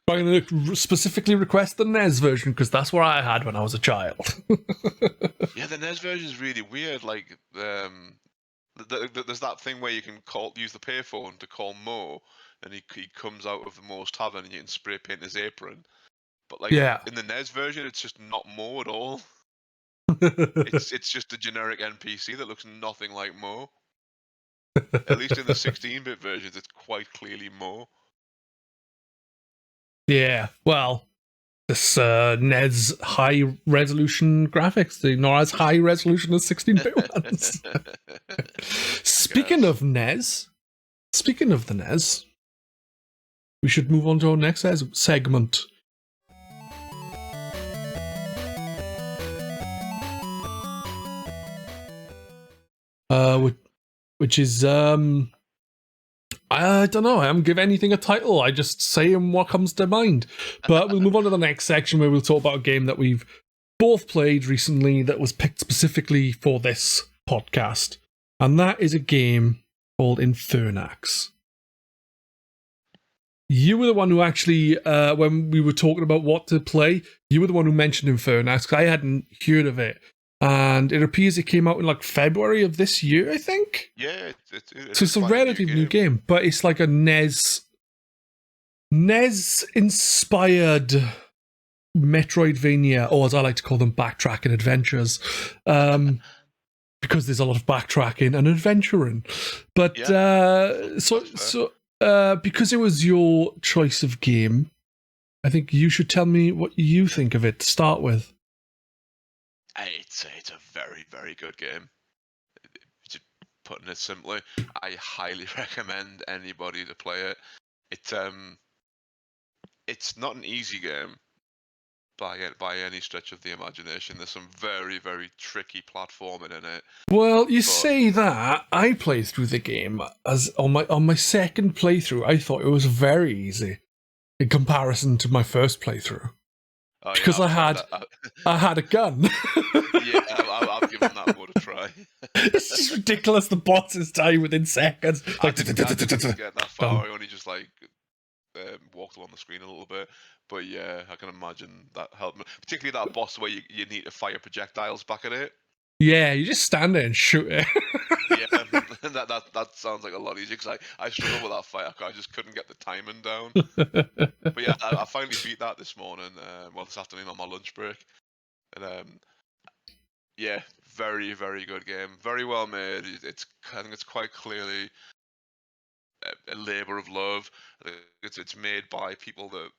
going to specifically request the NES version because that's what I had when I was a child. Yeah, the NES version is really weird. Like, there's that thing where you can use the payphone to call Mo, and he comes out of the Mo's tavern, and you can spray paint his apron. But like, in the NES version, it's just not Mo at all. it's just a generic NPC that looks nothing like Mo. At least in the 16-bit versions, it's quite clearly Mo. Yeah, well, this NES high-resolution graphics, they're not as high-resolution as 16-bit ones. Speaking of the NES, we should move on to our next segment. Which is I don't know. I don't give anything a title. I just say what comes to mind. But we'll move on to the next section where we'll talk about a game that we've both played recently that was picked specifically for this podcast, and that is a game called Infernax. You were the one who actually, when we were talking about what to play, you were the one who mentioned Infernax because I hadn't heard of it. And it appears it came out in like February of this year, I think. Yeah, so it's a relatively new game, but it's like a NES inspired Metroidvania, or as I like to call them, backtracking adventures, because there's a lot of backtracking and adventuring. But because it was your choice of game, I think you should tell me what you think of it to start with. It's a very, very good game. Putting it simply, I highly recommend anybody to play it. It's not an easy game by any stretch of the imagination. There's some very, very tricky platforming in it. Well, say that. I played through the game as on my second playthrough. I thought it was very easy in comparison to my first playthrough. Because I had a gun. Yeah, I've given that one a try. It's just ridiculous. The bosses die within seconds. I didn't get that far. I only just walked along the screen a little bit. But yeah, I can imagine that helped me. Particularly that boss where you need to fire projectiles back at it. Yeah, you just stand there and shoot it. Yeah, that sounds like a lot easier because I struggled with that fight. I just couldn't get the timing down. But yeah, I finally beat that this morning. This afternoon on my lunch break. And yeah, very, very good game. Very well made. I think it's quite clearly a labour of love. It's made by people that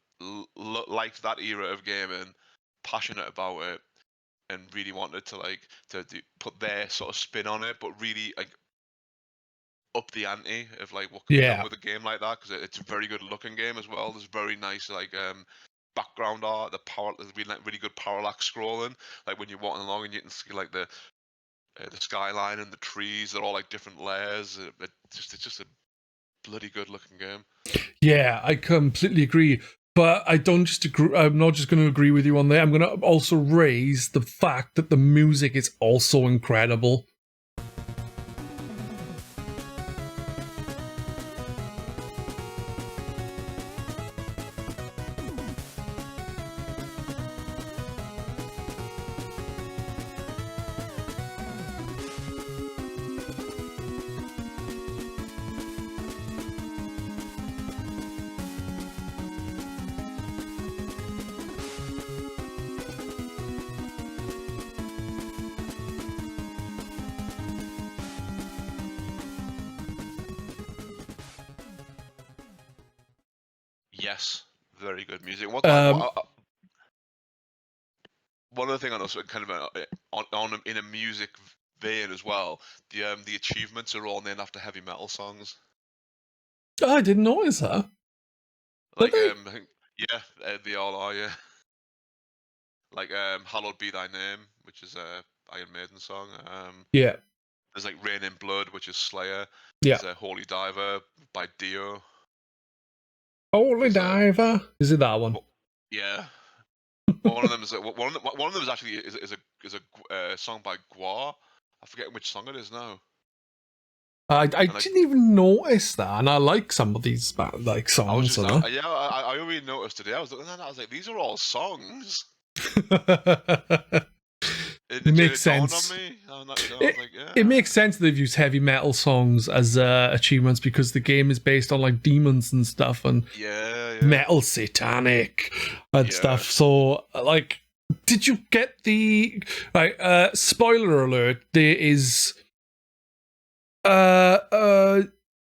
liked that era of gaming, passionate about it, and really wanted to put their sort of spin on it, but really up the ante of what can be done with a game like that, because it's a very good looking game as well. There's very nice background art. There's really good parallax scrolling. Like when you're walking along and you can see the skyline and the trees. They're all different layers. It's just a bloody good looking game. Yeah, I completely agree. But I don't just agree. I'm not just going to agree with you on that. I'm going to also raise the fact that the music is also incredible. Yes, very good music. What, Um, one other thing I know, sort of kind of on in a music vein as well. The achievements are all named after heavy metal songs. I didn't notice that. Did Like they? I think yeah, they all are. Yeah, like "Hallowed Be Thy Name," which is a Iron Maiden song. Yeah. There's like "Rain in Blood," which is Slayer. Yeah. There's a "Holy Diver" by Dio. Holy There's Diver. Is it that one? yeah. One of them is one of them is actually is a song by Guar. I forget which song it is now. I And like didn't even notice that, and I like some of these like I was songs, just you know. yeah, I only noticed today. I was looking at that. I was like, these are all songs. It It makes dawned on sense. me. I'm not, I was It like, it yeah, makes sense that they've used heavy metal songs as achievements because the game is based on like demons and stuff and yeah, yeah, metal satanic and yeah. stuff. So like, did you get the like? Spoiler alert: there is uh, uh,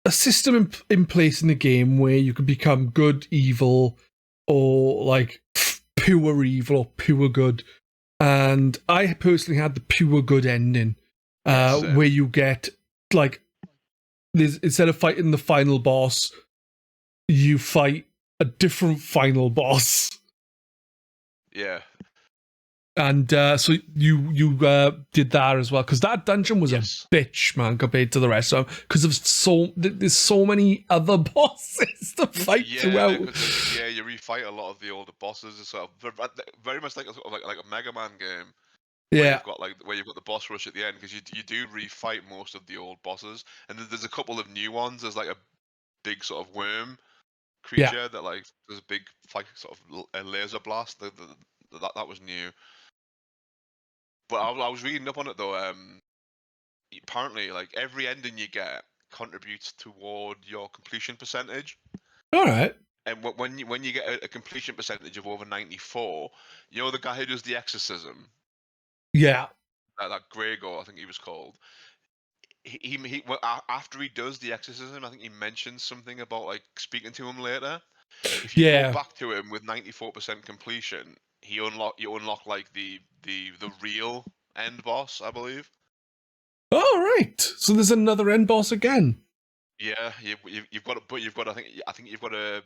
a system in place in the game where you can become good, evil, or like pure evil or pure good. And I personally had the pure good ending, Yes, where you get like there's instead of fighting the final boss, you fight a different final boss. yeah, And so you did that as well because that dungeon was a yes, bitch, man, compared to the rest of them. Because there's so many other bosses to fight yeah. throughout. Because you refight a lot of the older bosses. It's sort of very much like like a Mega Man game where Yeah, you've got the boss rush at the end because you do refight most of the old bosses, and then there's a couple of new ones. There's like a big sort of worm yeah. creature that like there's a big like sort of a laser blast. That was new. But I was reading up on it though. Apparently, like every ending you get contributes toward your completion percentage. All right. And when you get a completion percentage of over 94, you know the guy who does the exorcism, Yeah, that Gregor, I think he was called. After he does the exorcism, I think he mentions something about like speaking to him later. If you go yeah. back to him with 94% completion, you unlock like the real end boss, I believe. All right. So there's another end boss again. Yeah, you've got to, but you've got. I think you've got to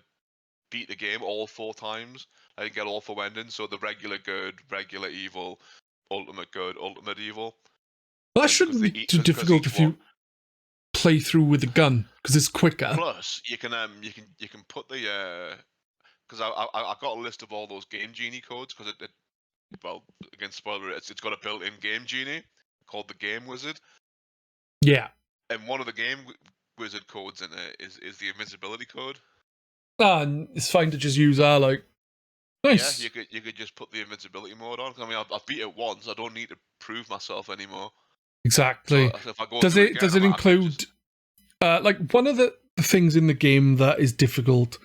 beat the game all 4 times and get all 4 endings. So the regular good, regular evil, ultimate good, ultimate evil, Well, that and shouldn't be too because difficult each if one. you play through with a gun because it's quicker. Plus, you can put the because I got a list of all those Game Genie codes because well, again, spoiler, it's got a built-in Game Genie called the Game Wizard, Yeah. and one of the Game Wizard codes in it is the invisibility code. And it's fine to just use our like. Yeah, Nice. you could just put the invincibility mode on. I mean, I've beat it once. I don't need to prove myself anymore. So Exactly. if I go Does through it again, does it I could include just like one of the things in the game that is difficult?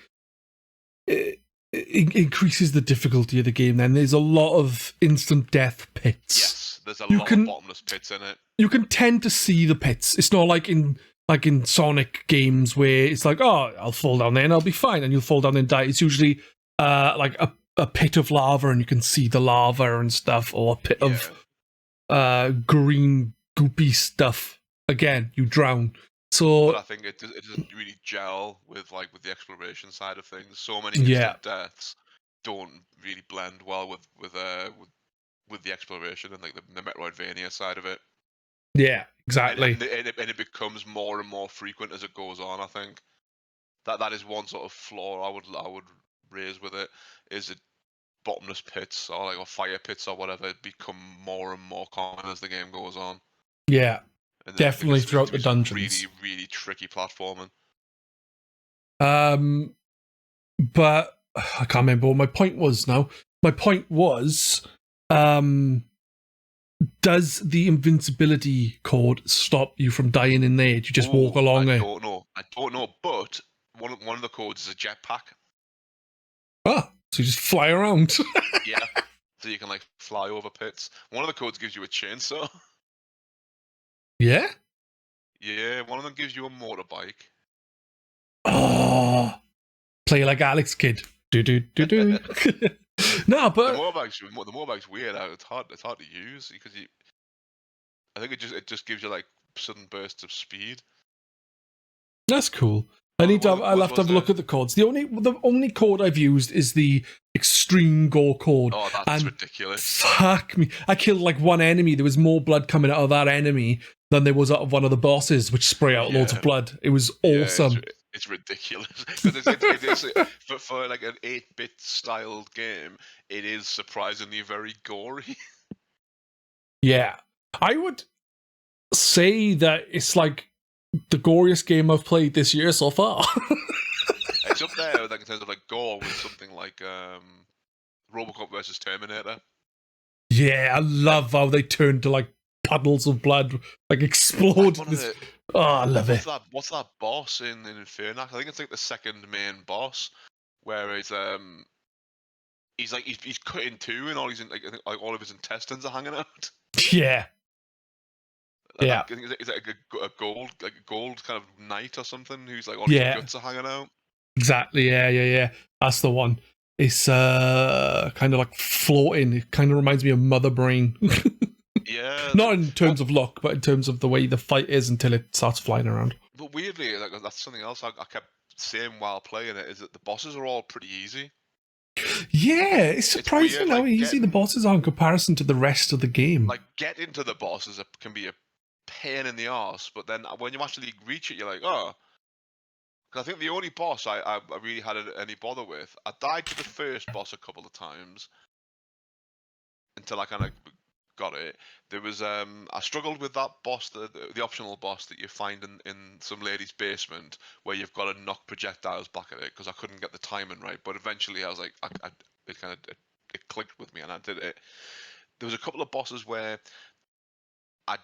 It increases the difficulty of the game. Then there's a lot of instant death pits. yes. There's a You lot of can bottomless pits in it. you can tend to see the pits. It's not like in Sonic games where it's like, oh, I'll fall down there and I'll be fine, and you'll fall down and die. It's usually like a pit of lava and you can see the lava and stuff, or a pit Yeah, of green goopy stuff. Again, you drown. but I So think it doesn't really gel with the exploration side of things. So many yeah, instant deaths don't really blend well with the exploration and like the Metroidvania side of it. yeah, And exactly. it becomes more and more frequent as it goes on. I think that is one sort of flaw I would raise with it is it bottomless pits or fire pits or whatever become more and more common as the game goes on, Yeah, and then it definitely begins throughout to the be some dungeons. really really tricky platforming. Um, but I can't remember what my point was now. My point was, does the invincibility code stop you from dying in there? Do you just walk Oh, along I it? don't know. I don't know, but one of the codes is a jetpack. Ah, so you just fly around. Yeah, so you can like fly over pits. One of the codes gives you a chainsaw. Yeah. Yeah, one of them gives you a motorbike. Oh, Play like Alex, kid. Do do do do. No, but the motorbike's weird. It's hard to use because I think it just gives you like sudden bursts of speed. That's cool. I'll have to have a look at the codes. The only code I've used is the extreme gore code. Oh, that's ridiculous. Fuck me. I killed like one enemy. There was more blood coming out of that enemy than there was out of one of the bosses, which spray out loads of blood. It was awesome. It's ridiculous. It is for like an 8-bit styled game, it is surprisingly very gory. Yeah. I would say that it's like the goriest game I've played this year so far. It's up there like, in terms of like gore with something like Robocop versus Terminator. Yeah, I love how they turn to like puddles of blood, like explode. I love it. What's that boss in Infernax? I think it's like the second main boss, where he's cut in two and all all of his intestines are hanging out. Yeah. Yeah. I think it's like a gold kind of knight or something who's like all his guts are hanging out. Exactly. Yeah. That's the one. It's kind of like floating. It kind of reminds me of Mother Brain. Yeah. Not in terms of look, but in terms of the way the fight is until it starts flying around. But weirdly, like, that's something else I kept saying while playing it, is that the bosses are all pretty easy. Yeah, it's surprising how easy the bosses are in comparison to the rest of the game. Like, getting to the bosses can be a pain in the arse, but then when you actually reach it, you're like, oh. Because I think the only boss I really had any bother with, I died to the first boss a couple of times until I kind of got it. There was I struggled with that boss, the optional boss that you find in some lady's basement, where you've got to knock projectiles back at it, because I couldn't get the timing right. But eventually I was like, it clicked with me and I did it. There was a couple of bosses where I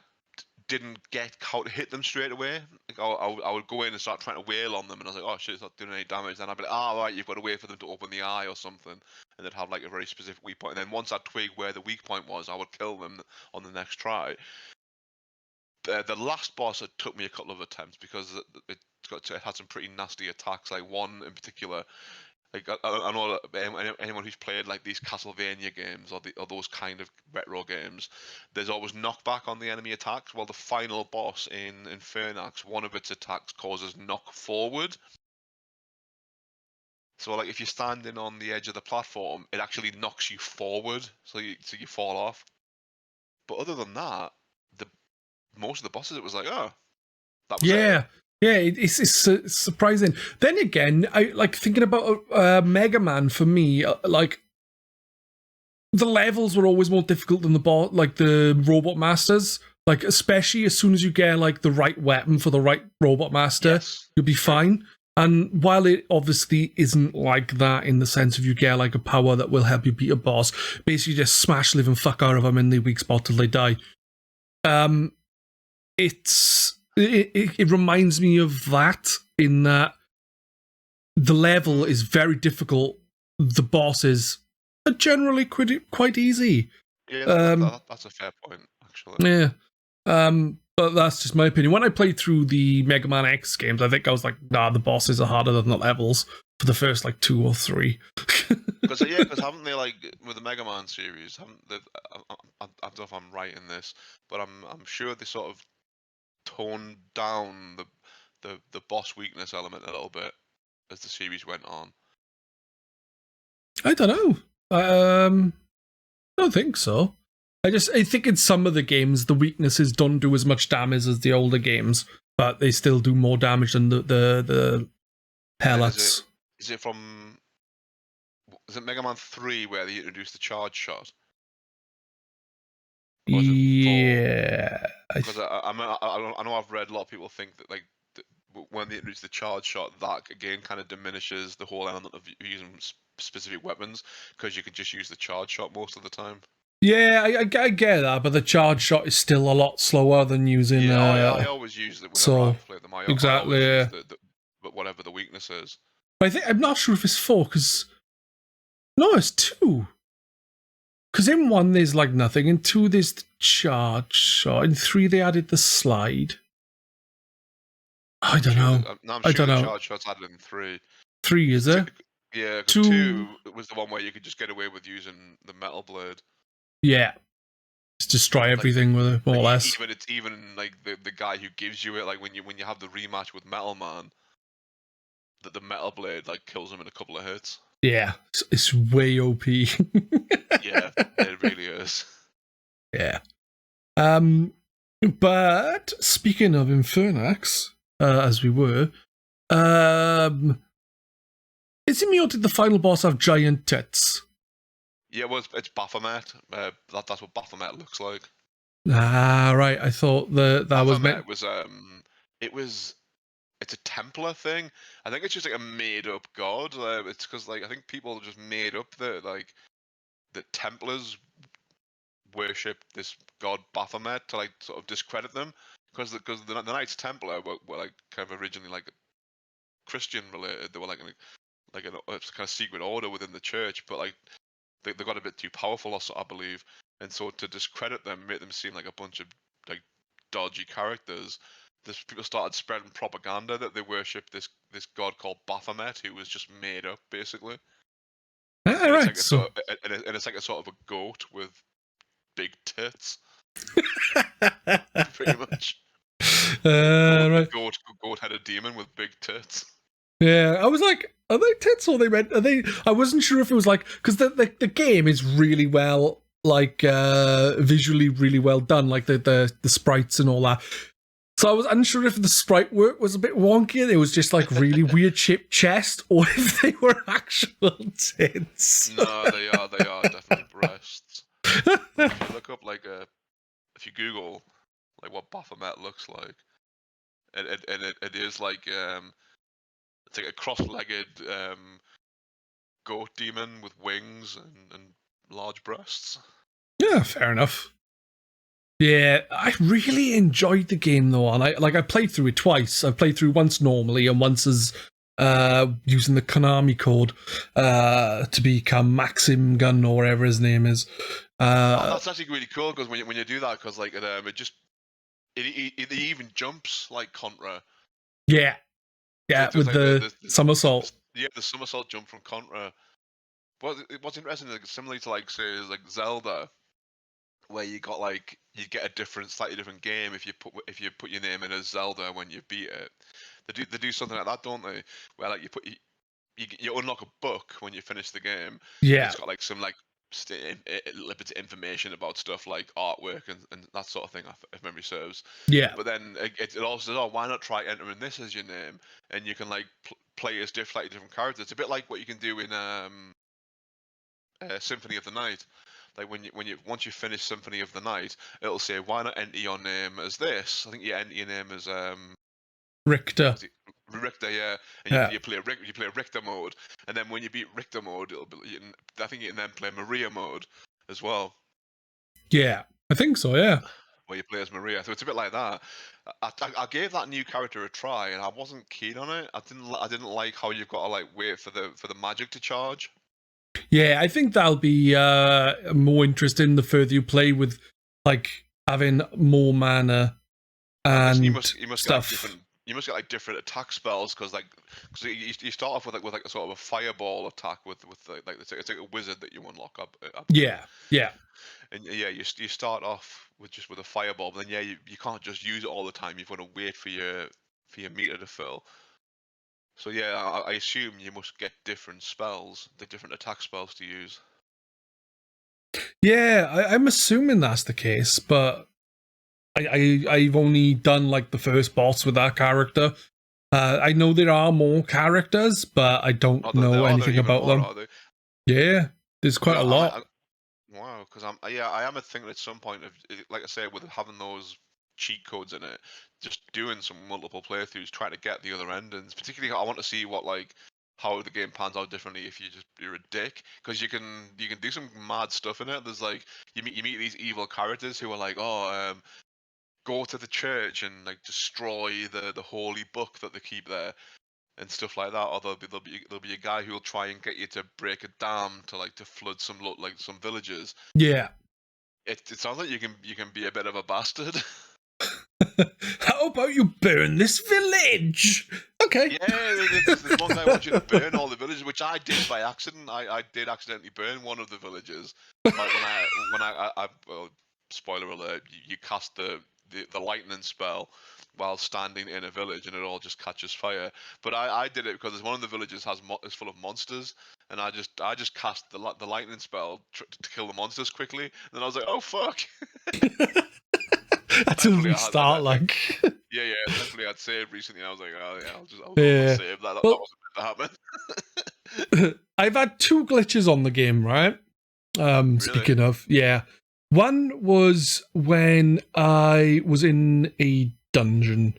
didn't get how to hit them straight away. Like I would go in and start trying to wail on them, and I was like, oh shit, it's not doing any damage. Then I'd be like, right, you've got to wait for them to open the eye or something, and they'd have like a very specific weak point. And then once I twigged where the weak point was, I would kill them on the next try. The last boss, it took me a couple of attempts because it had some pretty nasty attacks. Like one in particular, like I know anyone who's played like these Castlevania games or those kind of retro games, there's always knockback on the enemy attacks. Well, the final boss in Infernax, one of its attacks causes knock forward. So like if you're standing on the edge of the platform, it actually knocks you forward, so you fall off. But other than that, most of the bosses, it was like, oh, that was it. Yeah, it's surprising. Then again, I like thinking about Mega Man. For me, like the levels were always more difficult than the Robot Masters. Like especially as soon as you get like the right weapon for the right Robot Master, you'll be fine. And while it obviously isn't like that in the sense of you get like a power that will help you beat a boss, basically just smash living fuck out of them in the weak spot till they die. It reminds me of that in that the level is very difficult. The bosses are generally quite easy. Yeah, that's a fair point, actually. Yeah. But that's just my opinion. When I played through the Mega Man X games, I think I was like, nah, the bosses are harder than the levels for the first like 2 or 3. Because haven't they, like with the Mega Man series, I don't know if I'm right in this, but I'm sure they sort of toned down the boss weakness element a little bit as the series went on. I don't know. I don't think so. I think in some of the games the weaknesses don't do as much damage as the older games, but they still do more damage than the pellets. Is it Mega Man 3 where they introduced the charge shot? Yeah. Because I know I've read a lot of people think that like when they introduce the charge shot, that again kind of diminishes the whole element of using specific weapons, because you can just use the charge shot most of the time. Yeah, I get that, but the charge shot is still a lot slower than using. Yeah, I always use it whenever I play them. Exactly. But whatever the weakness is. But I'm not sure if it's 4 because no, it's 2. Because in 1 there's like nothing, in 2 there's the charge shot, in 3 they added the slide. I don't know. I'm sure the charge shot's added in 3. 3, is it? Yeah, because 2, 2 was the one where you could just get away with using the metal blade. yeah. Just destroy everything with it, more or less. Even like the guy who gives you it, like when you have the rematch with Metal Man, that the metal blade like kills him in a couple of hits. Yeah, it's way OP. Yeah, it really is. Yeah. But speaking of Infernax, as we were, is it me or did the final boss have giant tits? Yeah, well, it's Baphomet. That's what Baphomet looks like. Ah, right. I thought that was meant. It's a Templar thing. I think it's just like a made up god. It's because like I think people just made up that Templars worship this god Baphomet to like sort of discredit them because the Knights Templar were like kind of originally like Christian related. They were like a kind of secret order within the church, but like they got a bit too powerful, also, I believe, and so to discredit them, make them seem like a bunch of like dodgy characters. People started spreading propaganda that they worship this god called Baphomet, who was just made up, basically. Ah, And it's right. like So. it's like a sort of a goat with big tits, pretty much. Right. Goat-headed demon with big tits. Yeah, I was like, are they tits or are they? I wasn't sure if it was like because the game is really well like visually really well done, like the sprites and all that. So I was unsure if the sprite work was a bit wonky and it was just like really weird shaped chest, or if they were actual tits. No, they are definitely breasts. If you look up if you Google like what Baphomet looks like, it is like it's like a cross-legged goat demon with wings and large breasts. Yeah, fair enough. Yeah, I really enjoyed the game though, and I played through it twice. I played through once normally and once as using the Konami code to become Maxim Gun or whatever his name is. That's actually really cool because when you do that, because like it even jumps like Contra. Yeah, with like the somersault. The somersault jump from Contra. What's interesting, like, similarly to like say like Zelda, where you get a slightly different game if you put your name in as Zelda when you beat it. They do something like that, don't they? Where like you unlock a book when you finish the game. Yeah, It's got like some like limited information about stuff like artwork and that sort of thing, if memory serves. yeah, But then it also says, oh, why not try entering this as your name? And you can like play as slightly different characters. It's a bit like what you can do in Symphony of the Night. Like when you once you finish Symphony of the Night, it'll say, why not enter your name as this? I think you enter your name as Richter. Richter, yeah, and Yeah. you play Richter mode, and then when you beat Richter mode, I think you can then play Maria mode as well. Yeah, I think so. Yeah. Where you play as Maria, so it's a bit like that. I gave that new character a try, and I wasn't keen on it. I didn't like how you've got to like wait for the magic to charge. Yeah, I think that'll be more interesting the further you play with like having more mana and you must stuff. You must get like different attack spells because you start off with like a sort of a fireball attack with it's like a wizard that you unlock up. Yeah, yeah. And yeah, you start off with a fireball, but then yeah, you can't just use it all the time. You've got to wait for your meter to fill. So yeah, I assume you must get different spells, the different attack spells to use. Yeah, I'm assuming that's the case, but I've only done like the first boss with that character. I know there are more characters, but I don't know anything about them. Yeah, there's quite a lot. Wow, because I am thinking at some point of, like I say, with having those cheat codes in it, just doing some multiple playthroughs, trying to get the other endings. Particularly, I want to see how the game pans out differently if you're a dick, because you can do some mad stuff in it. There's like you meet these evil characters who are like, oh, go to the church and like destroy the holy book that they keep there and stuff like that. Or there'll be a guy who will try and get you to break a dam to flood some villages. Yeah. It sounds like you can be a bit of a bastard. How about you burn this village? A Okay. Yeah, there's one guy wants you to burn all the villages, which I did by accident. I did accidentally burn one of the villages. Like well, spoiler alert, you cast the lightning spell while standing in a village, and it all just catches fire. But I did it because one of the villages is full of monsters, and I just cast the lightning spell to kill the monsters quickly. And then I was like, oh fuck! That's a Thankfully, restart, like. yeah. Thankfully, I'd saved recently. I was like, oh yeah, I'll go Yeah. save that. That Well, wasn't meant to happen. I've had 2 glitches on the game, right? Really? Speaking of, yeah. One was when I was in a dungeon.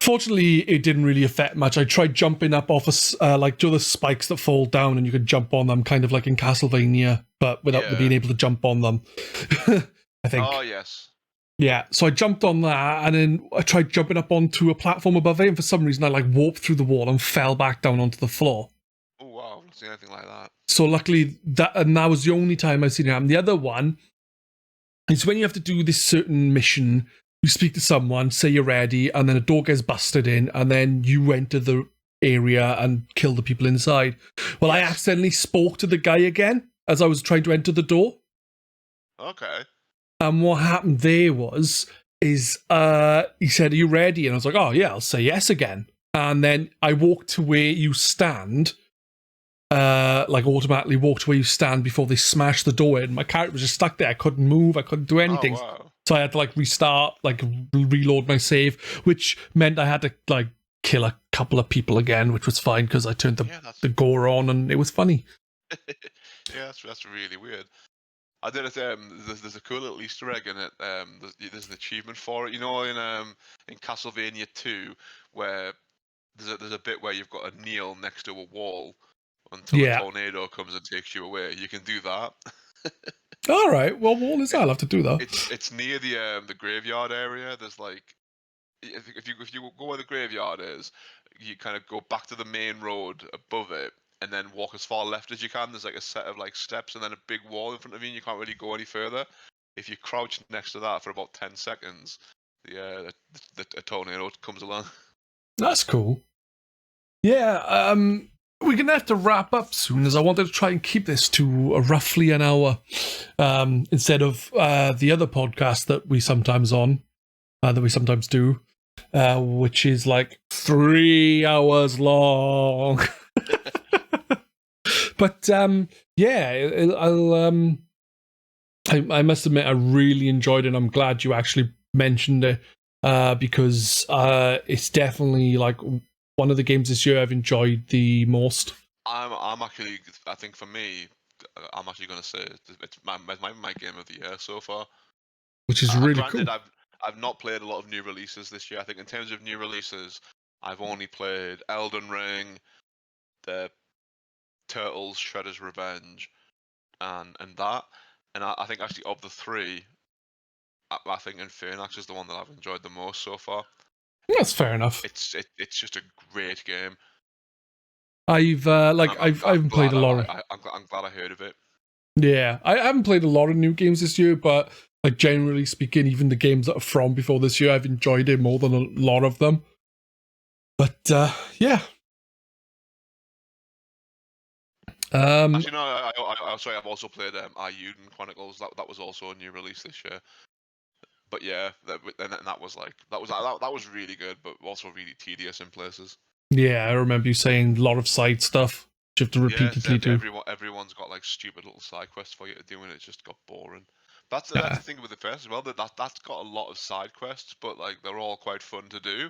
Fortunately, it didn't really affect much. I tried jumping up off like the spikes that fall down, and you could jump on them, kind of like in Castlevania, but without being able to jump on them. I think. Oh yes. Yeah, so I jumped on that, and then I tried jumping up onto a platform above it, and for some reason I like warped through the wall and fell back down onto the floor. Oh wow, I've not seen anything like that. So luckily that was the only time I've seen it happen. The other one is when you have to do this certain mission. You speak to someone, say you're ready, and then a door gets busted in, and then you enter the area and kill the people inside. Well, I accidentally spoke to the guy again as I was trying to enter the door. Okay. And what happened there is he said, "Are you ready?" And I was like, "Oh yeah, I'll say yes again." And then I walked to where you stand, like automatically walked to where you stand before they smashed the door in. My character was just stuck there. I couldn't move. I couldn't do anything. Oh, wow. So I had to like restart, like reload my save, which meant I had to like kill a couple of people again, which was fine because I turned the gore on and it was funny. Yeah, that's really weird. I did it. There's a cool little Easter egg in it. There's an achievement for it. You know, in Castlevania 2, where there's a bit where you've got to kneel next to a wall until a tornado comes and takes you away. You can do that. All right. Well, what is that? I'll have to do that. It's near the graveyard area. There's like, if you go where the graveyard is, you kind of go back to the main road above it, and then walk as far left as you can. There's like a set of like steps and then a big wall in front of you, and you can't really go any further. If you crouch next to that for about 10 seconds, the tornado comes along. That's cool. Yeah, we're going to have to wrap up soon, as I wanted to try and keep this to roughly an hour instead of the other podcast that we sometimes do, which is like 3 hours long. But yeah, I must admit I really enjoyed it. I'm glad you actually mentioned it because it's definitely like one of the games this year I've enjoyed the most. I'm actually, I think for me, I'm actually going to say it's my game of the year so far. Which is really granted, cool. I've not played a lot of new releases this year. I think in terms of new releases, I've only played Elden Ring, the Turtles, Shredder's Revenge, and that. And I think actually of the 3, I think Infernax is the one that I've enjoyed the most so far. That's fair enough. It's just a great game. I haven't played a lot. I'm glad I heard of it. Yeah, I haven't played a lot of new games this year, but like generally speaking, even the games that are from before this year, I've enjoyed it more than a lot of them. But yeah. Actually, no. I've also played Iyuden Chronicles. That was also a new release this year. But yeah, that was really good, but also really tedious in places. Yeah, I remember you saying a lot of side stuff you have to repeatedly do. Everyone's got like stupid little side quests for you to do, and it just got boring. That's the thing with the first as well. That's got a lot of side quests, but like they're all quite fun to do.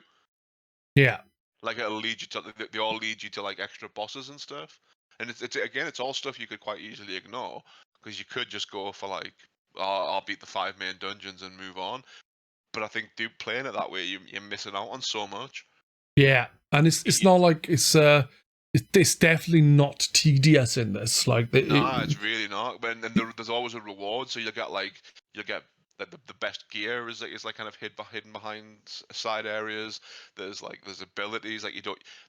Yeah. Like it'll lead you to they all lead you to like extra bosses and stuff. And it's all stuff you could quite easily ignore because you could just go for like, I'll beat the 5 main dungeons and move on. But I think playing it that way, you're missing out on so much. Yeah, and it's not like it's definitely not tedious in this. Like it's really not. And there's always a reward, so you'll get the best gear is like kind of hidden behind side areas. There's abilities like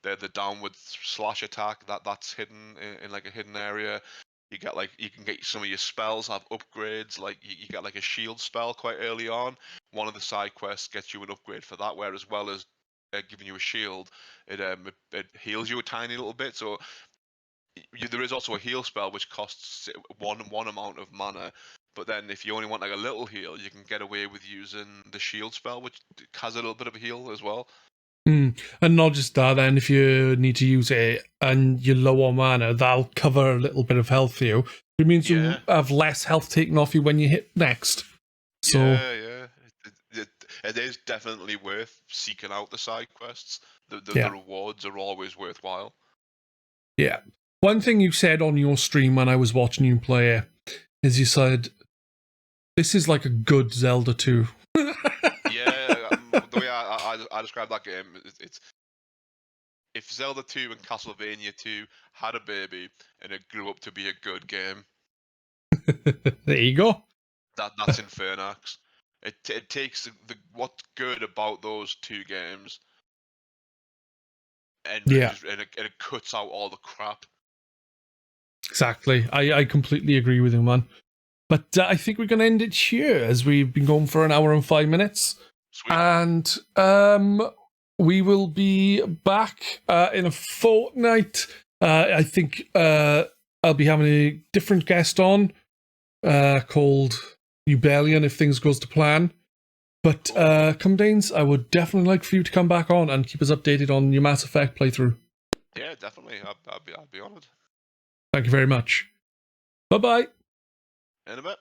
the downward slash attack that's hidden in like a hidden area. You can get some of your spells have upgrades. Like you get like a shield spell quite early on. One of the side quests gets you an upgrade for that, where as well as giving you a shield, it heals you a tiny little bit. So there is also a heal spell which costs one amount of mana. But then if you only want like a little heal, you can get away with using the shield spell, which has a little bit of a heal as well. And not just that, then if you need to use it and you're low on mana, that'll cover a little bit of health for you. It means you have less health taken off you when you hit next. So yeah. It is definitely worth seeking out the side quests. The rewards are always worthwhile. Yeah. One thing you said on your stream when I was watching you play is you said, this is like a good Zelda 2. The way I describe that game, it's if Zelda 2 and Castlevania 2 had a baby and it grew up to be a good game. There you go. That's Infernax. It takes what's good about those two games and it cuts out all the crap. Exactly. I completely agree with you, man. But I think we're going to end it here as we've been going for an hour and 5 minutes. Sweet. And we will be back in a fortnight. I think I'll be having a different guest on called Ubellion if things goes to plan. But Cumberdanes, I would definitely like for you to come back on and keep us updated on your Mass Effect playthrough. Yeah, definitely. I'd be honoured. Thank you very much. Bye-bye. In a bit.